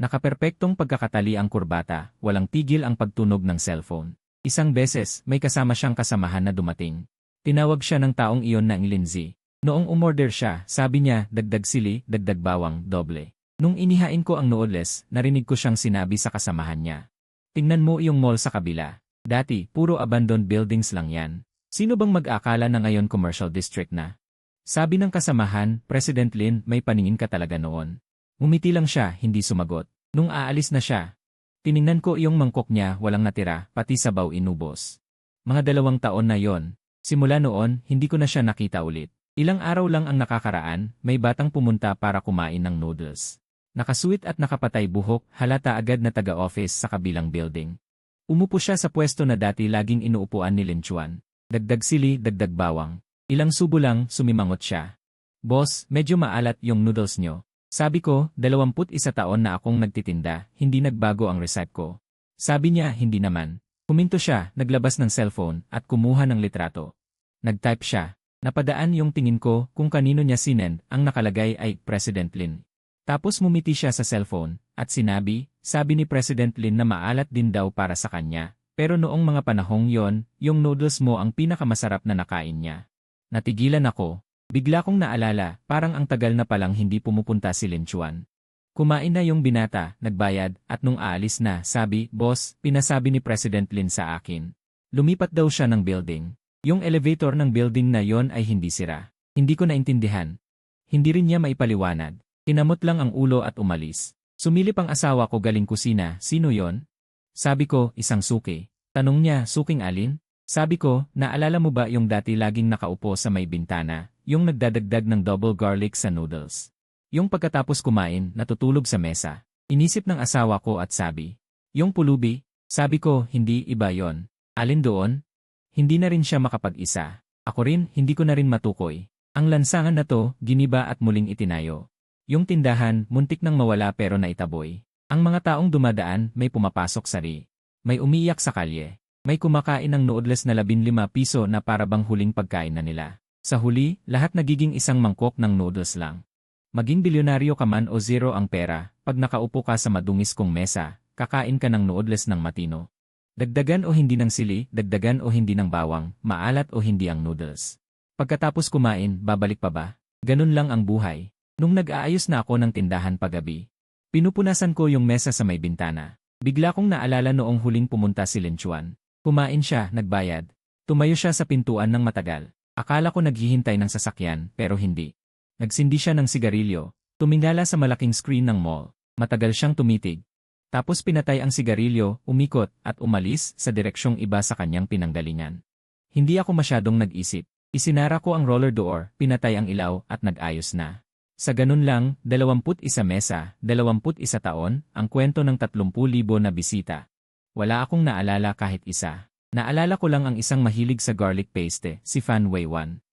Nakaperpektong pagkakatali ang kurbata, walang tigil ang pagtunog ng cellphone. Isang beses, may kasama siyang kasamahan na dumating. Tinawag siya ng taong iyon na Lindsay. Noong umorder siya, sabi niya, "Dagdag sili, dagdag bawang, doble." Nung inihain ko ang noodles, narinig ko siyang sinabi sa kasamahan niya, "Tingnan mo yung mall sa kabila. Dati, puro abandoned buildings lang yan. Sino bang mag-akala na ngayon commercial district na?" Sabi ng kasamahan, "President Lin, may paningin ka talaga noon." Umiti lang siya, hindi sumagot. Nung aalis na siya, tiningnan ko iyong mangkok niya, walang natira, pati sabaw inubos. Mga 2 taon na yon. Simula noon, hindi ko na siya nakita ulit. Ilang araw lang ang nakakaraan, may batang pumunta para kumain ng noodles. Nakasuit at nakapatay buhok, halata agad na taga-office sa kabilang building. Umupo siya sa pwesto na dati laging inuupuan ni Lin Chuan. Dagdag sili, dagdag bawang. Ilang subo lang, sumimangot siya. "Boss, medyo maalat yung noodles nyo." Sabi ko, 21 taon na akong nagtitinda, hindi nagbago ang recipe ko. Sabi niya, "Hindi naman. Huminto siya, naglabas ng cellphone, at kumuha ng litrato. Nag-type siya. Napadaan yung tingin ko kung kanino niya sinend, ang nakalagay ay President Lin. Tapos mumiti siya sa cellphone, at sabi ni President Lin na maalat din daw para sa kanya. Pero noong mga panahong yon, yung noodles mo ang pinakamasarap na nakain niya. Natigilan ako. Bigla kong naalala, parang ang tagal na palang hindi pumupunta si Lin Chuan. Kumain na yung binata, nagbayad, at nung aalis na, boss, pinasabi ni President Lin sa akin. Lumipat daw siya ng building. Yung elevator ng building na yon ay hindi sira. Hindi ko naintindihan. Hindi rin niya maipaliwanag. Kinamot lang ang ulo at umalis. Sumilip ang asawa ko galing kusina, sino yon? Sabi ko, isang suki. Tanong niya, suking alin? Sabi ko, naalala mo ba yung dati laging nakaupo sa may bintana, yung nagdadagdag ng double garlic sa noodles? Yung pagkatapos kumain, natutulog sa mesa. Inisip ng asawa ko at sabi, yung pulubi? Sabi ko, hindi, iba yon. Alin doon? Hindi na rin siya makapag-isa. Ako rin, hindi ko na rin matukoy. Ang lansangan na to, giniba at muling itinayo. Yung tindahan, muntik nang mawala pero naitaboy. Ang mga taong dumadaan, may pumapasok sari. May umiiyak sa kalye. May kumakain ng noodles na 15 piso na parabang huling pagkain na nila. Sa huli, lahat nagiging isang mangkok ng noodles lang. Maging bilyonaryo ka man o zero ang pera, pag nakaupo ka sa madungis kong mesa, kakain ka ng noodles ng matino. Dagdagan o hindi ng sili, dagdagan o hindi ng bawang, maalat o hindi ang noodles. Pagkatapos kumain, babalik pa ba? Ganun lang ang buhay. Nung nag-aayos na ako ng tindahan paggabi, pinupunasan ko yung mesa sa may bintana. Bigla kong naalala noong huling pumunta si Lin Chuan. Kumain siya, nagbayad. Tumayo siya sa pintuan ng matagal. Akala ko naghihintay ng sasakyan, pero hindi. Nagsindi siya ng sigarilyo, tumingala sa malaking screen ng mall. Matagal siyang tumitig. Tapos pinatay ang sigarilyo, umikot, at umalis sa direksyong iba sa kanyang pinanggalingan. Hindi ako masyadong nag-isip. Isinara ko ang roller door, pinatay ang ilaw, at nag-ayos na. Sa ganun lang, 21 mesa, 21 taon, ang kwento ng 30,000 na bisita. Wala akong naalala kahit isa. Naalala ko lang ang isang mahilig sa garlic paste, si Fan Wei Wan.